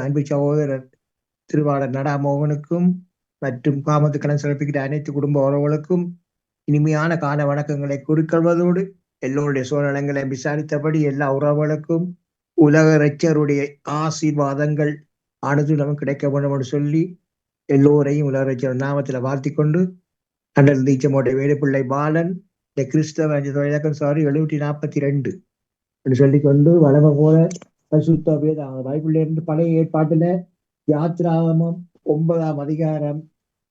அன்பு சகோதரர் திருவாளர் நடா மோகனுக்கும் மற்றும் காமத்து கடன் சிறப்பிக்கிற அனைத்து குடும்ப உறவுகளுக்கும் இனிமையான கால வணக்கங்களை குறிக்கொள்வதோடு, எல்லோருடைய சூழ்நிலங்களை விசாரித்தபடி எல்லா உறவுகளுக்கும் உலக இறைச்சருடைய ஆசீர்வாதங்கள் அனுதினமும் கிடைக்க வேண்டும் என்று சொல்லி எல்லோரையும் உலக இறைச்சர் நாமத்தில் வாழ்த்தி கொண்டு, அண்டல் தீச்சமோட்டை வேலுப்பிள்ளை பாலன் இந்த கிறிஸ்தவ 742 என்று சொல்லிக்கொண்டு, வளமை போல பரிசுத்த வேதம் பைபிள்ல இருந்து பழைய ஏற்பாட்டுல யாத்ராகமம் 9ஆம் அதிகாரம்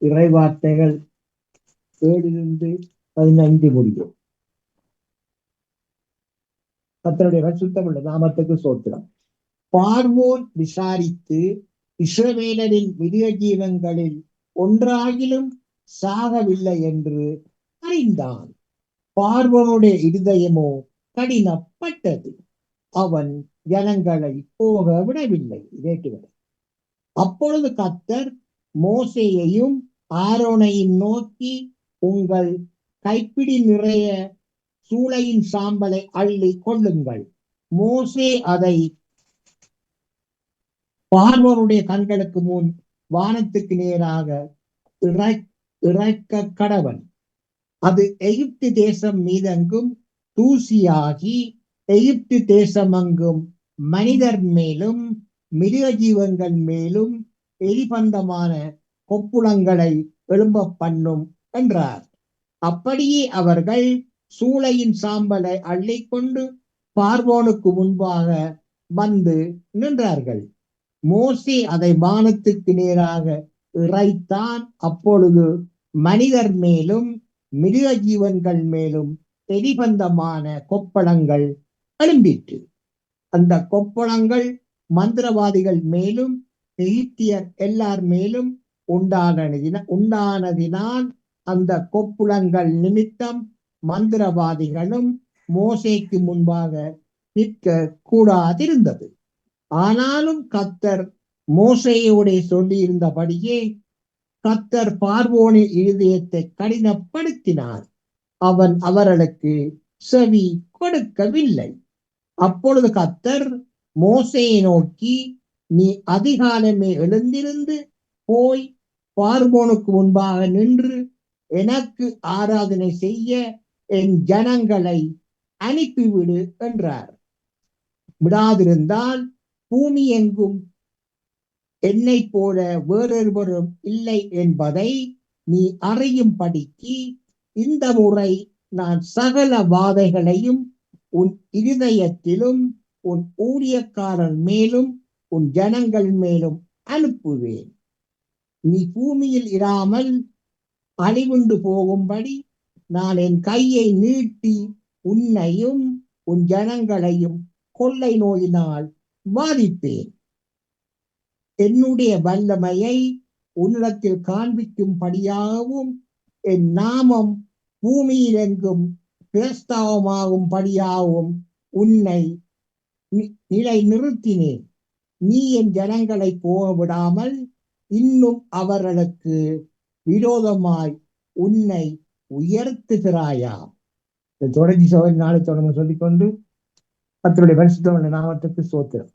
இறைவார்த்தைகள் 7-15 முடியும். கர்த்தருடைய பரிசுத்தமுள்ள நாமத்துக்கு ஸ்தோத்திரம். பார்வோன் விசாரித்து இஸ்ரவேலரின் மிருக ஜீவன்களில் ஒன்றாகிலும் சாகவில்லை என்று அறிந்தான். பார்வோனுடைய இருதயமோ கடினப்பட்டது, அவன் ஜனங்களை போக விடவில்லை. அப்பொழுது கர்த்தர் மோசேயையும் ஆரோனையும் நோக்கி, உங்கள் கைப்பிடி நிறைய சூளையின் சாம்பலை அள்ளி கொள்ளுங்கள். மோசே அதை பார்வோனுடைய கண்களுக்கு முன் வானத்துக்கு நேராக இறக்க கடவன். அது எகிப்து தேசம் மீதெங்கும் தூசியாகி எகிப்து தேசமெங்கும் மனிதர் மேலும் மிருக ஜீவன்கள் மேலும் எரிபந்தமான கொப்புளங்களை எழும்ப பண்ணும் என்றார். அப்படியே அவர்கள் சூளையின் சாம்பலை அள்ளிக்கொண்டு பார்வோனுக்கு முன்பாக வந்து நின்றார்கள். மோசே அதை வானத்துக்கு நேராக இறைத்தான். அப்பொழுது மனிதர் மேலும் மிருக ஜீவன்கள் மேலும் எரிபந்தமான கொப்பளங்கள் எழும்பிற்று. அந்த கொப்பளங்கள் மந்திரவாதிகள் மேலும் எகிப்தியர் எல்லார் மேலும் உண்டானதினால் அந்த கொப்புளங்கள் நிமித்தம் மந்திரவாதிகளும் மோசேக்கு முன்பாக நிற்க கூடாதிருந்தது. ஆனாலும் கர்த்தர் மோசேயோட சொல்லியிருந்தபடியே கர்த்தர் பார்வோனின் இருதயத்தை கடினப்படுத்தினார். அவன் அவர்களுக்கு செவி கொடுக்கவில்லை. அப்பொழுது கர்த்தர் மோசேயை நோக்கி, நீ அதிகாலமே எழுந்திருந்து போய் பார்வோனுக்கு முன்பாக நின்று எனக்கு ஆராதனை செய்ய என் ஜனங்களை அனுப்பிவிடு என்றார். விடாதிருந்தால் பூமி எங்கும் என்னை போல வேறொருவரும் இல்லை என்பதை நீ அறியும்படிக்கு இந்த முறை நான் சகல வாதைகளையும் உன் இருதயத்திலும் உன் ஊழியக்காரர் மேலும் உன் ஜனங்கள் மேலும் அனுப்புவேன். நீ பூமியில் இராமல் அழிவுண்டு போகும்படி நான் என் கையை நீட்டி உன்னையும் உன் ஜனங்களையும் கொள்ளை நோயினால் பாதிப்பேன். என்னுடைய வல்லமையை உன்னிடத்தில் காண்பிக்கும்படியாகவும் என் நாமம் பூமியிலெங்கும் பிரஸ்தாவமாகும்படியாகவும் உன்னை நிலை நிறுத்தினேன். நீ என் ஜனங்களை போக விடாமல் இன்னும் அவர்களுக்கு விரோதமாய் உன்னை உயர்த்துகிறாயா? தொடர்ச்சி சோதனை நாளை தொடர்ந்து சொல்லிக்கொண்டு கர்த்தருடைய பரிசுத்த நாமத்துக்கு ஸ்தோத்திரம்.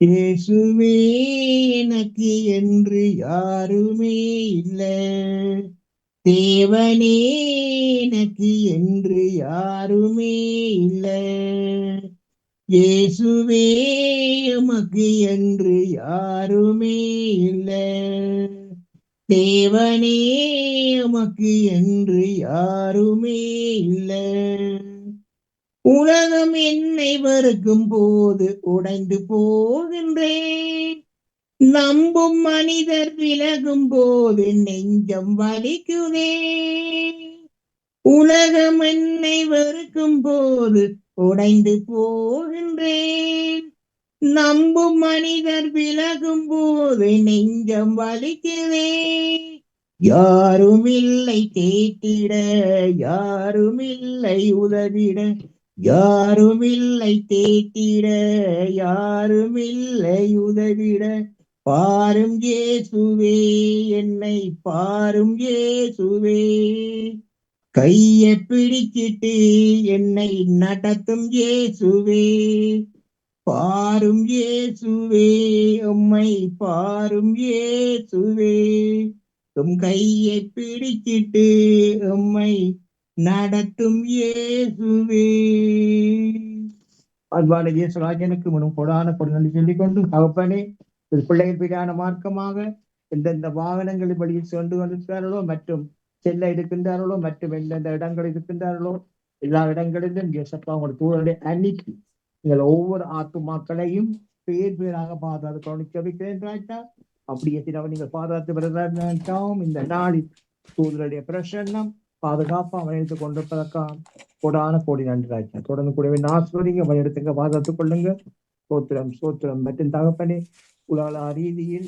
இயேசுவே எனக்கு என்று யாருமே இல்லை, தேவனே எனக்கு என்று யாருமே இல்லை. இயேசுவே எமக்கு என்று யாருமே இல்லை, தேவனே எமக்கு என்று யாருமே இல்லை. உலகம் என்னை வெறுக்கும் போது உடைந்து போகின்றேன், நம்பும் மனிதர் விலகும் போது நெஞ்சம் வலிக்குதே. உலகம் என்னை வெறுக்கும் போது உடைந்து போகின்றேன், நம்பும் மனிதர் விலகும் போது நெஞ்சம் வலிக்குதே. யாருமில்லை தேற்றிட, யாருமில்லை உதவிட, யாருமில்லை தேற்றிட, யாருமில்லை உதவிட. பாரும் இயேசுவே, என்னை பாரும் இயேசுவே, கையை பிடிச்சிட்டு என்னை நடத்தும் இயேசுவே. பாரும் இயேசுவே, உம்மை பாரும் இயேசுவே, உம் கையை பிடிச்சிட்டு உம்மை நடத்தும் இயேசுவே. அன்பான இயேசுராஜனுக்கு முன்னும் கொடான கொடு சொல்லிக்கொண்டு, தகப்பனே பிள்ளைகள் பிரியான மார்க்கமாக எந்தெந்த வாகனங்களில் வழியில் சென்று கொண்டிருக்கிறார்களோ மற்றும் செல்ல இருக்கின்றார்களோ மற்றும் எந்தெந்த இடங்கள் இருக்கின்றார்களோ எல்லா இடங்களிலும் இயேசப்பா உங்களுடைய தூதரை அன்னைக்கு நீங்கள் ஒவ்வொரு ஆத்துமாக்களையும் பேர் பேராக பாதுகாத்து கவனிக்க ராஜா. அப்படியே நீங்கள் பாதுகாத்து வருகிறாம். இந்த நாளில் தூதருடைய பிரசன்னம் பாதுகாப்பா அவனிடத்து கொண்டிருப்பதற்காக கொடான கோடி நன்றி ராஜா. தொடர்ந்து கூடவே ஆசிர்வதிங்க, அவனிடத்துங்க பாதுகாத்துக் கொள்ளுங்க. சோத்திரம் சோத்திரம். மற்றும் தகப்பனே உலக ரீதியில்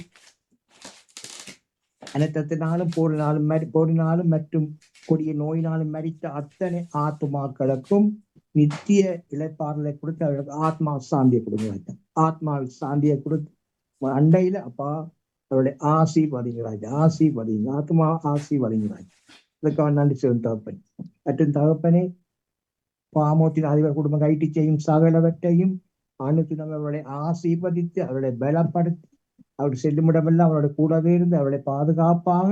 அனைத்தினாலும் போரினாலும் மற்றும் கொடிய நோயினாலும் மரித்த அத்தனை ஆத்மாக்களுக்கும் நித்திய இழைப்பாறுதலை கொடுத்து அவர்களுக்கு ஆத்மா சாந்தியை கொடுங்க. ஆத்மாவில் சாந்தியை கொடுத்து அண்டையில அப்பா அவருடைய ஆசீர்வதிங்கராஜ், ஆசீர்வதிங்க, ஆத்மா ஆசீர்வதிங்கராஜ். இதுக்காக நன்றி சொல்லும் தகப்பன். மற்றும் தகப்பனே பாமோத்தின் அதிபர் குடும்ப கைட்டி செய்யும் சகலவற்றையும் அனுத்தினம் அவர்களை ஆசீர்வதித்து அவர்களை பலப்படுத்தி அவருடைய செல்லுமிடமெல்லாம் அவருடைய கூடவே இருந்து அவர்களை பாதுகாப்பாக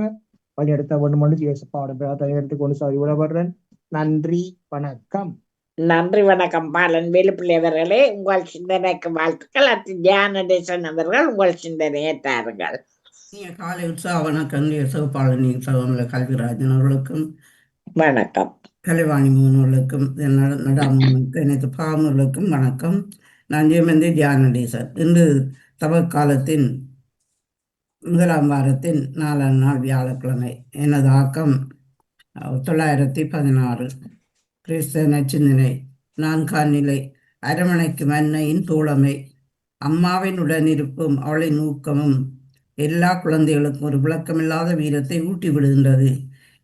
வழிநடத்த வேண்டும் என்று இயேசுப்பாவிடம் எடுத்து கொண்டு சாதி உறவர்றேன். நன்றி, வணக்கம். நன்றி, வணக்கம். பாலன் வேலுப்பிள்ளையவர்களே, உங்கள் சிந்தனைக்கு வாழ்த்துக்கள். அடுத்து தியானதேசன் அவர்கள் உங்கள் சிந்தனையை தாருங்கள். காலை உற்சாக வணக்கம். சிவபாலனி சகோதரர் கல்விராஜன் அவர்களுக்கும் வணக்கம். கலைவாணி மோகனர்களுக்கும் நடாமோகனுக்கும் அனைத்து பாமர்களுக்கும் வணக்கம். நான் ஜெயமந்தி தியானதேசன். இன்று தவக்காலத்தின் முதலாம் வாரத்தின் 4ஆம் நாள் வியாழக்கிழமை. எனது ஆக்கம் 916. கிறிஸ்தவ சிந்தனை 4ஆம் நிலை. அரவணைக்கு மன்னையின் தோழமை. அம்மாவின் உடனிருப்பும் அவளின் ஊக்கமும் எல்லா குழந்தைகளுக்கும் ஒரு விளக்கமில்லாத வீரத்தை ஊட்டி விடுகின்றது.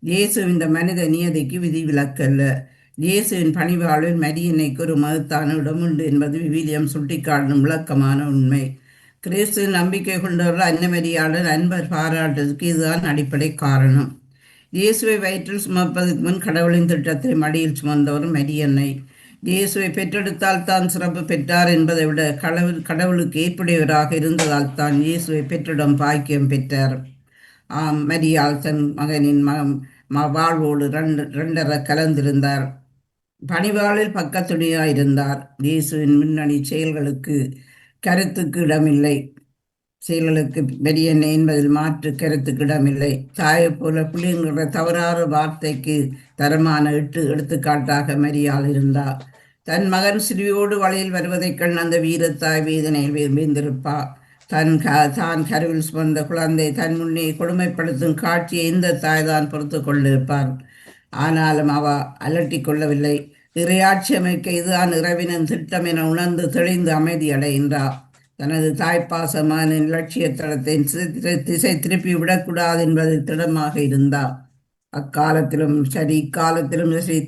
இயேசு இந்த மனித நியதிக்கு விதி விலக்கல்ல. இயேசுவின் பணிவாழ்வில் மரியன்னைக்கு ஒரு மகத்தான இடம் உண்டு என்பது விவிலியம் சுட்டிக்காட்டும் விளக்கமான உண்மை. கிறிஸ்து நம்பிக்கை கொண்டவர்கள் அன்னமரியாளர் அன்பர் பாராட்டுவதற்கு இதுதான் அடிப்படை காரணம். இயேசுவை வயிற்றில் சுமப்பதற்கு முன் கடவுளின் திட்டத்தை மடியில் சுமந்தவர் மரியன்னை. இயேசுவை பெற்றெடுத்தால் தான் சிறப்பு பெற்றார் என்பதை விட கடவுளுக்கு ஏற்புடையவராக இருந்ததால் தான் இயேசுவை பெற்றிடம் பாக்கியம் பெற்றார். மரியாள் தன் மகனின் வாழ்வோடு ரெண்டரை கலந்திருந்தார். பணிவாளில் பக்கத்துணையாயிருந்தார். இயேசுவின் முன்னணி செயல்களுக்கு கருத்துக்கு இடமில்லை. செயல்களுக்கு மரியன்னை என்பதில் மாற்று கருத்துக்கு இடமில்லை. தாயை போல பிள்ளைங்கிற தவறான வார்த்தைக்கு தரமான எடுத்துக்காட்டாக மரியாள் இருந்தார். தன் மகன் சிறுவியோடு வழியில் வருவதைக் கண் அந்த வீரத்தாய் வேதனையில் வீழ்ந்திருப்பார். தான் கருவில் சுமந்த குழந்தை தன் முன்னே கொடுமைப்படுத்தும் காட்சியை எந்த தாய்தான் பொறுத்து கொண்டிருப்பார். ஆனாலும் அவ அலட்டிக் கொள்ளவில்லை. இறையாட்சி அமைக்க இதுதான் இறைவனின் திட்டம் என உணர்ந்து தெளிந்து அமைதி அடைகின்றார். தனது தாய்ப்பாசமான லட்சிய தளத்தை திசை திருப்பி விடக்கூடாது என்பதில் திடமாக இருந்தார். அக்காலத்திலும் சரி இக்காலத்திலும் சரி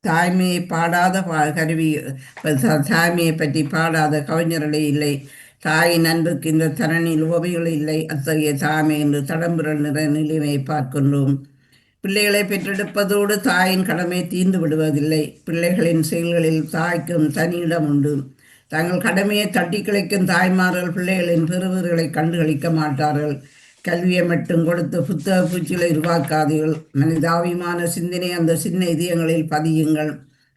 தாய்மையை பாடாத கருவி தாய்மையை பற்றி பாடாத கவிஞர்களே இல்லை. தாயின் அன்புக்கு இந்த தரணியில் உபவிகள் இல்லை. அத்தகைய தாய்மை என்று தடம்புரல் நிலைமையை பார்க்கின்றோம். பிள்ளைகளை பெற்றெடுப்பதோடு தாயின் கடமை தீர்ந்து விடுவதில்லை. பிள்ளைகளின் செயல்களில் தாய்க்கும் தனியிடம் உண்டு. தங்கள் கடமையை தட்டி கிளைக்கும் தாய்மார்கள் பிள்ளைகளின் பெறுவர்களை கண்டுகளிக்க மாட்டார்கள். கல்வியை மட்டும் கொடுத்து புத்தக பூச்சிகளை உருவாக்காதீர்கள். மனிதாபிமான சிந்தனை அந்த சின்ன இதயங்களில் பதியுங்கள்.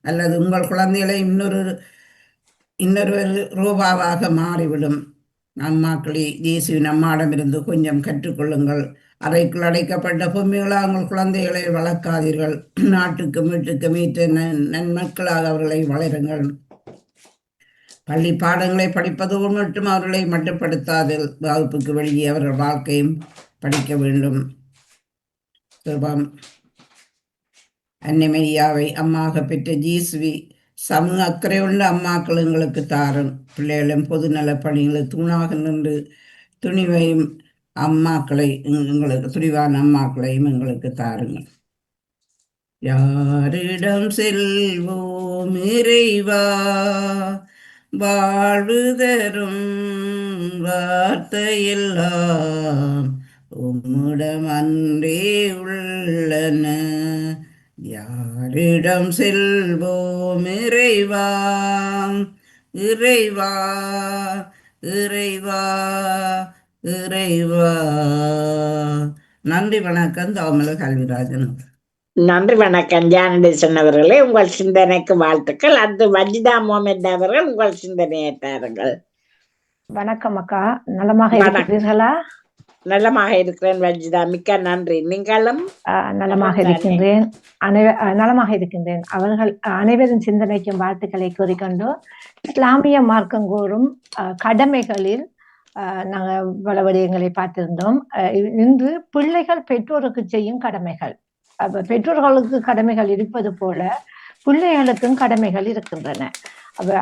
அல்லது உங்கள் குழந்தைகளை இன்னொரு ரூபாவாக மாறிவிடும். அம்மாக்களே, இயேசுவின் அம்மாடமிருந்து கொஞ்சம் கற்றுக்கொள்ளுங்கள். அறைக்குள் அடைக்கப்பட்ட பொம்மைகளாக உங்கள் குழந்தைகளை வளர்க்காதீர்கள். நாட்டுக்கும் வீட்டுக்கும் ஏற்ற நன்மக்களாக அவர்களை வளருங்கள். பள்ளி பாடங்களை படிப்பதோடு மட்டும் அவர்களை மட்டுப்படுத்தாது. வகுப்புக்கு வெளியே அவர்கள் வாழ்க்கையும் படிக்க வேண்டும். சுபம். அன்னைமையாவை அம்மாக பெற்ற ஜீசுவி சமூக அக்கறையுள்ள அம்மாக்கள் எங்களுக்கு தாரும். பிள்ளைகளும் பொதுநல பணிகளுக்கு தூணாக நின்று துணிவையும் துணிவான அம்மாக்களையும் எங்களுக்கு தாருங்கள். யாரிடம் செல்வோம் இறைவா, வாழ்வு தரும் வார்த்தையெல்லாம் உம்மிடம் அன்றே உள்ளன. யாரிடம் செல்வோம் இறைவா, இறைவா, இறைவா, இறைவா. நன்றி, வணக்கம். தாமல கல்விராஜன். நன்றி, வணக்கம் ஜானடேசன் அவர்களே. உங்கள் சிந்தனைக்கு வாழ்த்துக்கள். அடுத்து வஜிதா முகமது அவர்கள் உங்கள் சிந்தனையை தாருங்கள். வணக்கம் அக்கா, நலமாக இருக்கிறீர்களா? நலமாக இருக்கிறேன் வஜிதா, மிக்க நன்றி. நீங்களும்? நலமாக இருக்கின்றேன், நலமாக இருக்கின்றேன். அவர்கள் அனைவரின் சிந்தனைக்கும் வாழ்த்துக்களை கூறிக்கொண்டு, இஸ்லாமிய மார்க்கம் கூறும் கடமைகளில் நாங்கள் பல விடயங்களை பார்த்திருந்தோம். இன்று பிள்ளைகள் பெற்றோருக்கு செய்யும் கடமைகள், பெற்றோர்களுக்கு கடமைகள் இருப்பது போல பிள்ளைகளுக்கும் கடமைகள் இருக்கின்றன.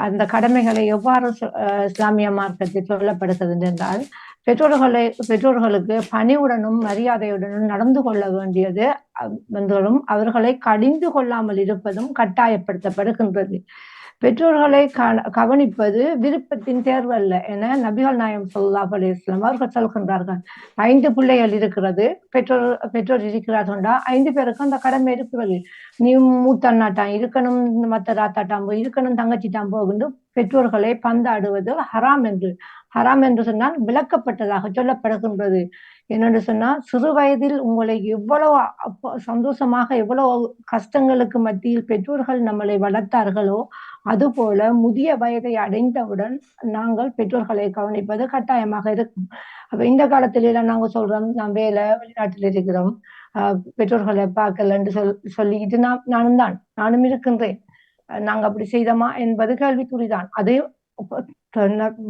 அந்த கடமைகளை எவ்வாறு இஸ்லாமிய மார்க்கத்தில் சொல்லப்படுகிறது என்றால், பெற்றோர்களுக்கு பணிவுடனும் மரியாதையுடனும் நடந்து கொள்ள வேண்டியது என்றும் அவர்களை கடிந்து கொள்ளாமல் இருப்பதும் கட்டாயப்படுத்தப்படுகின்றது. பெற்றோர்களை கவனிப்பது விருப்பத்தின் தேர்வு அல்ல என நபிகள் நாயகம் ஸல்லல்லாஹு அலைஹி வஸல்லம் அவர்கள் சொல்கின்றார்கள். 5 பிள்ளைகள் இருக்கிறது, பெற்றோர் இருக்கிறார்கள், 5 பேருக்கும் அந்த கடமை இருக்கிறது. நீ மூத்த அண்ணாட்டான் இருக்கணும், மற்ற ராத்தாட்டான் போய் இருக்கணும், தங்கச்சிட்டான் போகின்ற பெற்றோர்களை பந்தாடுவது ஹராம் என்று சொன்னால் விளக்கப்பட்டதாக சொல்லப்படுகின்றது. என்னென்று சொன்னால், சிறு வயதில் உங்களை எவ்வளவு சந்தோஷமாக எவ்வளவு கஷ்டங்களுக்கு மத்தியில் பெற்றோர்கள் நம்மளை வளர்த்தார்களோ, அதுபோல முதிய வயதை அடைந்தவுடன் நாங்கள் பெற்றோர்களை கவனிப்பது கட்டாயமாக இருக்கும். அப்ப இந்த காலத்தில நாங்க சொல்றோம், நாம் வெளிநாட்டில் இருக்கிறோம், பெற்றோர்களை பார்க்கலன்னு சொல்லிக்கிட்டு நானும் இருக்கின்றேன். நாங்க அப்படி செய்தோமா என்பது கேள்விக்குறிதான். அது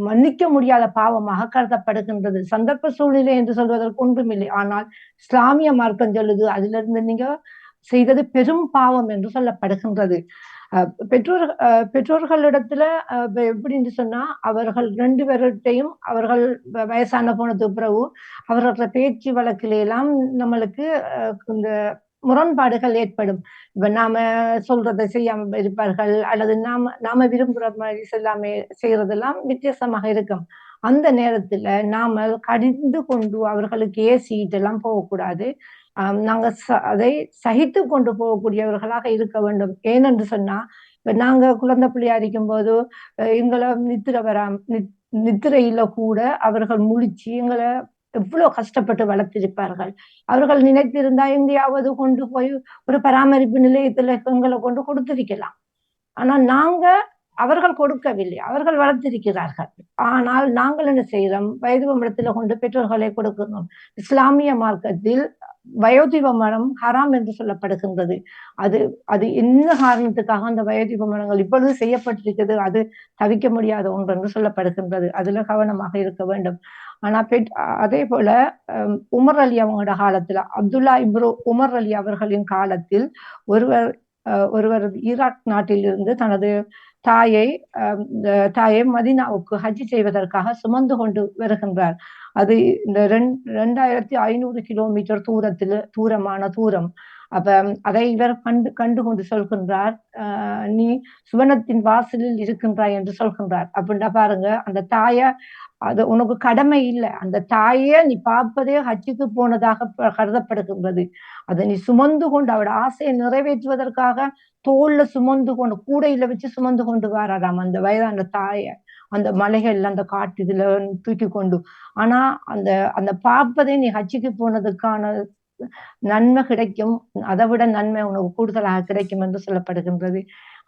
மன்னிக்க முடியாத பாவமாக கருதப்படுகின்றது. சந்தர்ப்ப சூழ்நிலை என்று சொல்வதற்கு ஒன்றுமில்லை. ஆனால் இஸ்லாமிய மார்க்கம் சொல்லுது, அதிலிருந்து நீங்க செய்தது பெரும் பாவம் என்று சொல்லப்படுகின்றது. பெற்றோர்களிடத்துல எப்படின்னு சொன்னா, அவர்கள் 2 பேர்கிட்டையும் அவர்கள் வயசான போனதுக்கு பிறகு அவர்கள பேச்சு வழக்கில எல்லாம் நம்மளுக்கு இந்த முரண்பாடுகள் ஏற்படும். இப்ப நாம சொல்றதை செய்யாம இருப்பார்கள், அல்லது நாம விரும்புற மாதிரி செய்யறதெல்லாம் வித்தியாசமாக இருக்கும். அந்த நேரத்துல நாம கடிந்து கொண்டு அவர்களுக்கு ஏசிட்டு எல்லாம் போகக்கூடாது. நாங்க அதை சகித்து கொண்டு போகக்கூடியவர்களாக இருக்க வேண்டும். ஏனென்று சொன்னா, இப்ப நாங்க குழந்தை பிள்ளையா இருக்கும் போது எங்களை நித்திரையில கூட அவர்கள் முழிச்சு எங்களை எவ்வளவு கஷ்டப்பட்டு வளர்த்திருப்பார்கள். அவர்கள் நினைத்திருந்தா எங்கேயாவது கொண்டு போய் ஒரு பராமரிப்பு நிலையத்துல எங்களை கொண்டு கொடுத்திருக்கலாம். ஆனா நாங்க அவர்கள் கொடுக்கவில்லை, அவர்கள் வளர்த்திருக்கிறார்கள். ஆனால் நாங்கள் என்ன செய்கிறோம், வயோதிப கொண்டு பெற்றோர்களை கொடுக்கிறோம். இஸ்லாமிய மார்க்கத்தில் வயோதிப மரம் ஹராம் என்று சொல்லப்படுகின்றது. அது அது என்ன காரணத்துக்காக அந்த வயோதிப மரங்கள் இப்பொழுது செய்யப்பட்டிருக்கிறது, அது தவிக்க முடியாத ஒன்று என்று சொல்லப்படுகின்றது. அதுல கவனமாக இருக்க வேண்டும். ஆனா அதே போல உமர் அலி அவங்களோட காலத்துல, அப்துல்லா இப்ரோ உமர் அலி அவர்களின் காலத்தில் ஒருவர் ஈராக் நாட்டிலிருந்து தனது தாயை மதீனாவுக்கு ஹஜ் செய்வதற்காக சுமந்து கொண்டு வருகின்றார். அது இந்த 2500 கிலோமீட்டர் தூரமான தூரம். அப்ப அதை இவர் கண்டு கொண்டு சொல்கின்றார், நீ சுவனத்தின் வாசலில் இருக்கின்றாய் என்று சொல்கின்றார். அப்படின்னா பாருங்க, அந்த தாய அது உனக்கு கடமை இல்லை, அந்த தாயே நீ பார்ப்பதே ஹஜ்ஜுக்கு போனதாக கருதப்படுகின்றது. அதை நீ சுமந்து கொண்டு அவட ஆசையை நிறைவேற்றுவதற்காக தோல்ல சுமந்து கொண்டு, கூடையில வச்சு சுமந்து கொண்டு வராராம் அந்த வயதான தாய, அந்த மலைகள்ல அந்த காட்டு இதுல தூக்கி கொண்டு. ஆனா அந்த அந்த பார்ப்பதே நீ ஹஜ்ஜுக்கு போனதுக்கான நன்மை கிடைக்கும், அதை விட நன்மை உனக்கு கூடுதலாக கிடைக்கும் என்று சொல்லப்படுகின்றது.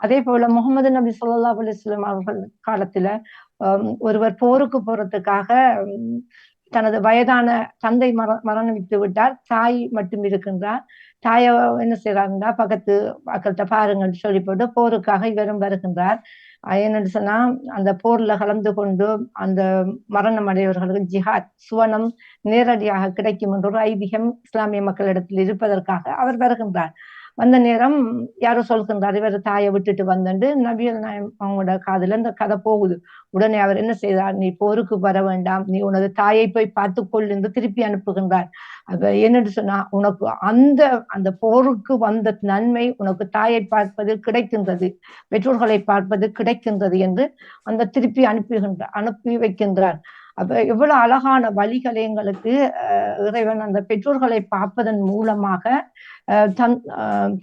அதே போல முகமது நபி ஸல்லல்லாஹு அலைஹி வஸல்லம் அவர்கள் காலத்துல ஒருவர் போருக்கு போறதுக்காக தனது வயதான தந்தை மரணித்து விட்டார், தாய் மட்டும் இருக்கின்றார். தாய என்ன செய்யறாருன்னா, பக்கத்துல பாருங்கன்னு சொல்லி போட்டு போருக்காக இவரும் வருகின்றார். என்னன்னு சொன்னா, அந்த போர்ல கலந்து கொண்டு அந்த மரணம் அடையவர்களுக்கு ஜிஹாத் சுவனம் நேரடியாக கிடைக்கும் என்ற ஒரு ஐதீகம் இஸ்லாமிய மக்களிடத்தில் இருப்பதற்காக அவர் வருகின்றார். வந்த நேரம் யாரோ சொல்கின்றார், இவர் தாயை விட்டுட்டு வந்துட்டு நபிகள் நாயகம் அவங்களோட காதுல இந்த கதை போகுது. உடனே அவர் என்ன செய்தார், நீ போருக்கு வர வேண்டாம், நீ உனது தாயை போய் பார்த்துக்கொள் என்று திருப்பி அனுப்புகின்றார். அப்ப என்னன்னு சொன்னா, உனக்கு அந்த போருக்கு வந்த நன்மை உனக்கு தாயை பார்ப்பது கிடைக்கின்றது, பெற்றோர்களை பார்ப்பது கிடைக்கின்றது என்று அந்த திருப்பி அனுப்பி வைக்கின்றார். அப்ப எவ்வளவு அழகான வழிகளை எங்களுக்கு இறைவன் அந்த பெற்றோர்களை பார்ப்பதன் மூலமாக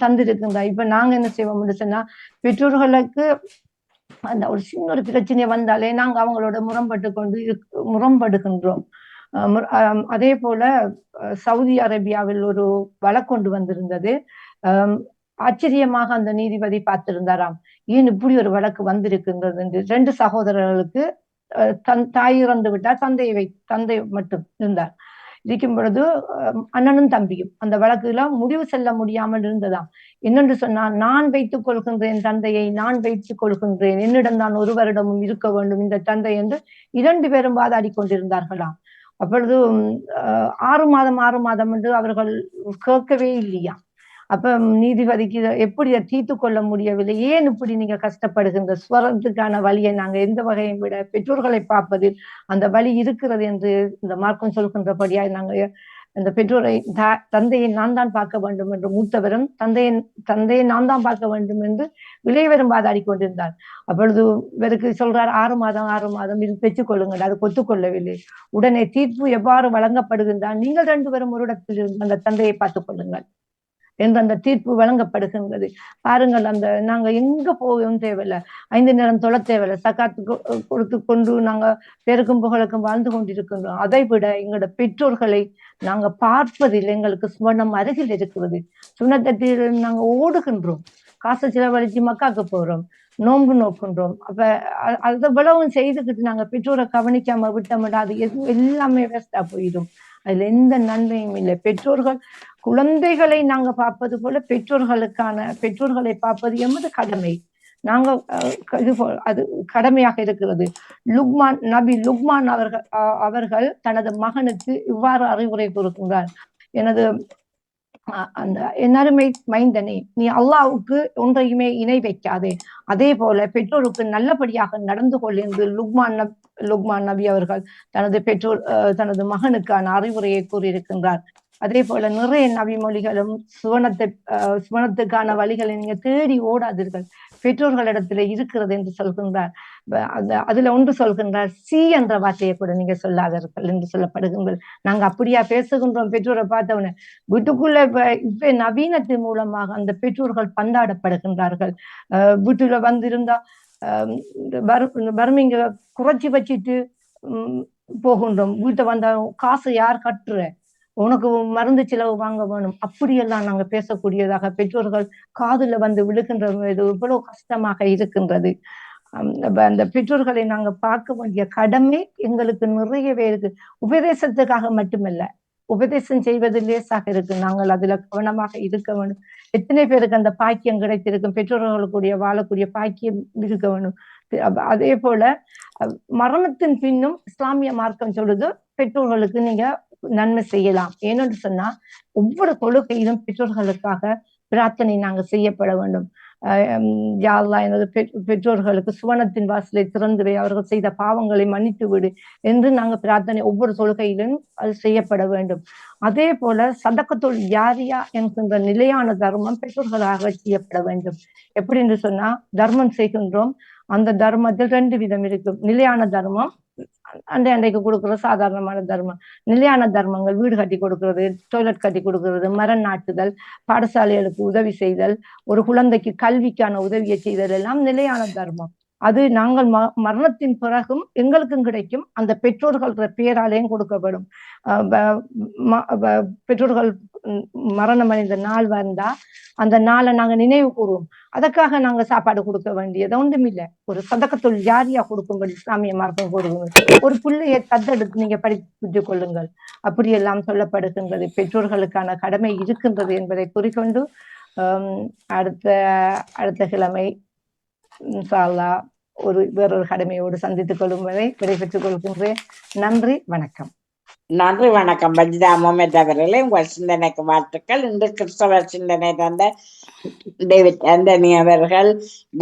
தந்திருக்கின்றார். இப்ப நாங்க என்ன செய்வோம்னு சொன்னா, பெற்றோர்களுக்கு அந்த ஒரு சின்ன ஒரு பிரச்சனை வந்தாலே நாங்க அவங்களோட முரண்படுகின்றோம். அதே போல சவுதி அரேபியாவில் ஒரு வழக்கு கொண்டு வந்திருந்தது. ஆச்சரியமாக அந்த நீதிபதி பார்த்திருந்தாராம், ஏன் இப்படி ஒரு வழக்கு வந்திருக்கின்றது என்று. 2 சகோதரர்களுக்கு தாய் இறந்து விட்டார், தந்தை மட்டும் இருந்தார். இருக்கும் பொழுது அண்ணனும் தம்பியும் அந்த வழக்குல முடிவு செல்ல முடியாமல் இருந்ததாம். என்னென்று சொன்னால், நான் வைத்துக் கொள்கின்றேன் தந்தையை, நான் வைத்துக் கொள்கின்றேன், என்னிடம் தான் 1 வருடமும் இருக்க வேண்டும் இந்த தந்தை என்று 2 பேரும் வாதாடி கொண்டிருந்தார்களாம். அப்பொழுது 6 மாதம் என்று அவர்கள் கேட்கவே இல்லையா. அப்ப நீதிபதிக்கு எப்படி தீர்த்து கொள்ள முடியவில்லை, ஏன் இப்படி நீங்க கஷ்டப்படுகின்ற, ஸ்வரத்துக்கான வழியை நாங்க எந்த வகையும் விட பெற்றோர்களை பார்ப்பதில் அந்த வழி இருக்கிறது என்று இந்த மார்க்கம் சொல்கின்றபடியா நாங்க இந்த பெற்றோரை தந்தையை நான் தான் பார்க்க வேண்டும் என்று மூத்தவரும் தந்தையை நான் தான் பார்க்க வேண்டும் என்று இளையவரும் வாதாடி கொண்டிருந்தார். அப்பொழுது இவருக்கு சொல்றார், 6 மாதம் இது பெற்றுக் கொள்ளுங்கள். அது ஒத்துக்கொள்ளவில்லை. உடனே தீர்ப்பு எவ்வாறு வழங்கப்படுகின்றால், நீங்கள் 2 பேரும் ஒரு இடத்தில் அந்த தந்தையை பார்த்துக் கொள்ளுங்கள் என்று அந்த தீர்ப்பு வழங்கப்படுகின்றது. பாருங்கள், நாங்க எங்க போகவும் தேவையில்லை, 5 நேரம் தொழ தேவையில்லை, சக்காத்து கொடுத்து கொண்டு நாங்க பேருக்கும் புகழுக்கும் வாழ்ந்து கொண்டிருக்கின்றோம். அதை விட எங்களோட பெற்றோர்களை நாங்க பார்ப்பதில் எங்களுக்கு சுவனம் அருகில் இருக்கிறது. சுண்ணத்தில் நாங்க ஓடுகின்றோம், காசு செலவழிச்சு மக்காக்கு போறோம், நோன்பு நோக்குன்றோம். அப்ப அதை விளவும் செய்துக்கிட்டு நாங்க பெற்றோரை கவனிக்காம விட்டோம்னா அது எல்லாமே வேஸ்டா போயிடும். அதுல எந்த நன்மையும் இல்லை. பெற்றோர்கள் குழந்தைகளை நாங்க பார்ப்பது போல பெற்றோர்களை பார்ப்பது எமது கடமை. நாங்க அது கடமையாக இருக்கிறது. நபி லுக்மான் அவர்கள் தனது மகனுக்கு இவ்வாறு அறிவுரை கூறுகின்றார், என் அருமை மைந்தனே, நீ அல்லாஹ்வுக்கு ஒன்றையுமே இணை வைக்காதே, அதே போல பெற்றோருக்கு நல்லபடியாக நடந்து கொள் என்று லுக்மான் நபி அவர்கள் தனது மகனுக்கான அறிவுரையை கூறியிருக்கின்றார். அதே போல நிறைய நபிமொழிகளும் சுவனத்துக்கான வழிகளை நீங்க தேடி ஓடாதீர்கள், பெற்றோர்களிடத்துல இருக்கிறது என்று சொல்கின்றார். அதுல ஒன்று சொல்கின்றார், சி என்ற வார்த்தையை கூட நீங்க சொல்லாதீர்கள் என்று சொல்லப்படுகின்றது. நாங்க அப்படியா பேசுகின்றோம் பெற்றோரை பார்த்தவன. வீட்டுக்குள்ள இப்ப நவீனத்தின் மூலமாக அந்த பெற்றோர்கள் பந்தாடப்படுகின்றார்கள். வீட்டுல வந்திருந்தா வறுமைங்க குறைச்சி வச்சுட்டு போகின்றோம். வீட்டை வந்தா காசு யார் கட்டுற, உனக்கு மருந்து செலவு வாங்க வேணும், அப்படியெல்லாம் நாங்க பேசக்கூடியதாக பெற்றோர்கள் காதுல வந்து விழுகின்ற இது இவ்வளவு கஷ்டமாக இருக்கின்றது. அந்த பெற்றோர்களை நாங்க பார்க்க வேண்டிய கடமை எங்களுக்கு நிறையவே இருக்கு. உபதேசத்துக்காக மட்டுமல்ல, உபதேசம் செய்வது லேசாக இருக்கு, நாங்கள் அதுல கவனமாக இருக்க வேண்டும். எத்தனை பேருக்கு அந்த பாக்கியம் கிடைத்திருக்கும், பெற்றோர்களுடைய வாழக்கூடிய பாக்கியம் இருக்க வேண்டும். அதே போல மரணத்தின் பின்னும் இஸ்லாமிய மார்க்கம் சொல்லுது பெற்றோர்களுக்கு நீங்க நன்மை செய்யலாம். ஏன்னு சொன்னா ஒவ்வொரு தொழுகையிலும் பெற்றோர்களுக்காக பிரார்த்தனை நாங்க செய்யப்பட வேண்டும். யா அல்லாஹ் எனது பெற்றோர்களுக்கு சுவனத்தின் வாசலை திறந்து அவர்கள் செய்த பாவங்களை மன்னித்து விடு என்று நாங்க பிரார்த்தனை ஒவ்வொரு தொழுகையிலும் அது செய்யப்பட வேண்டும். அதே போல சதக்கத்துல் ஜாரியா என்கின்ற நிலையான தர்மம் பெற்றோர்களாக செய்யப்பட வேண்டும். எப்படி என்று சொன்னா தர்மம் செய்கின்றோம், அந்த தர்மத்தில் 2 விதம் இருக்கு. நிலையான தர்மம், அன்றைக்கு கொடுக்குற சாதாரணமான தர்மம். நிலையான தர்மங்கள் வீடு கட்டி கொடுக்கிறது, டாய்லெட் கட்டி கொடுக்கிறது, மரம் நாட்டுதல், பாடசாலைகளுக்கு உதவி செய்தல், ஒரு குழந்தைக்கு கல்விக்கான உதவியை செய்தல் எல்லாம் நிலையான தர்மம். அது நாங்கள் மரணத்தின் பிறகும் எங்களுக்கும் கிடைக்கும், அந்த பெற்றோர்கள் பேராலையும் கொடுக்கப்படும். பெற்றோர்கள் மரணம் அடைந்த நாள் வந்தா அந்த நாளை நாங்க நினைவு கூறுவோம். அதற்காக நாங்க சாப்பாடு கொடுக்க வேண்டியது ஒன்றுமில்லை. ஒரு சதக்கத்துல் ஜாரியா கொடுக்கும்படி இஸ்லாமிய மார்க்கம் கூறுகிறது. ஒரு பிள்ளையை தத்தெடுத்து நீங்க படித்துக் கொள்ளுங்கள், அப்படியெல்லாம் சொல்லப்படுகின்றது. பெற்றோர்களுக்கான கடமை இருக்கின்றது என்பதை கூறிக்கொண்டு அடுத்த கிழமை இன்ஷா அல்லாஹ் வேறொரு கடமையோடு சந்தித்துக் கொள்ளும் வரை விடைபெற்றுக் கொள்கின்றேன். நன்றி, வணக்கம். நன்றி, வணக்கம். வஜிதா முகமது அவர்களே, உங்கள் சிந்தனைக்கு வாழ்த்துக்கள். இன்று கிறிஸ்தவ சிந்தனை தந்த டேவிட் ஆண்டனி அவர்கள்,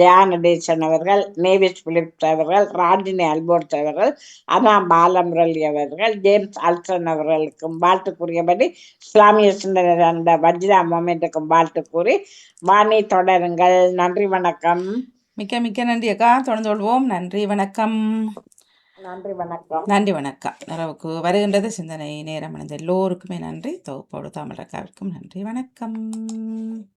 ஜானடேசன் அவர்கள், நேவிஸ் பிலிப்ஸ் அவர்கள், ராஜினி அல்போர்ட் அவர்கள், அனா பாலமுரளி அவர்கள், ஜேம்ஸ் அல்சன் அவர்களுக்கும் வாழ்த்து கூறியபடி இஸ்லாமிய சிந்தனை தந்த வஜிதா முகமதுக்கும் வாழ்த்து கூறி வாணி தொடருங்கள். நன்றி, வணக்கம். மிக்க மிக்க நன்றி அக்கா. தொடர்ந்து கொள்வோம். நன்றி, வணக்கம். நன்றி, வணக்கம். நன்றி, வணக்கம். நிறைவுக்கு வருகின்றது சிந்தனை நேரம். எல்லோருக்குமே நன்றி. தொகுப்போடு தமிழ் அக்காவிற்கும் நன்றி, வணக்கம்.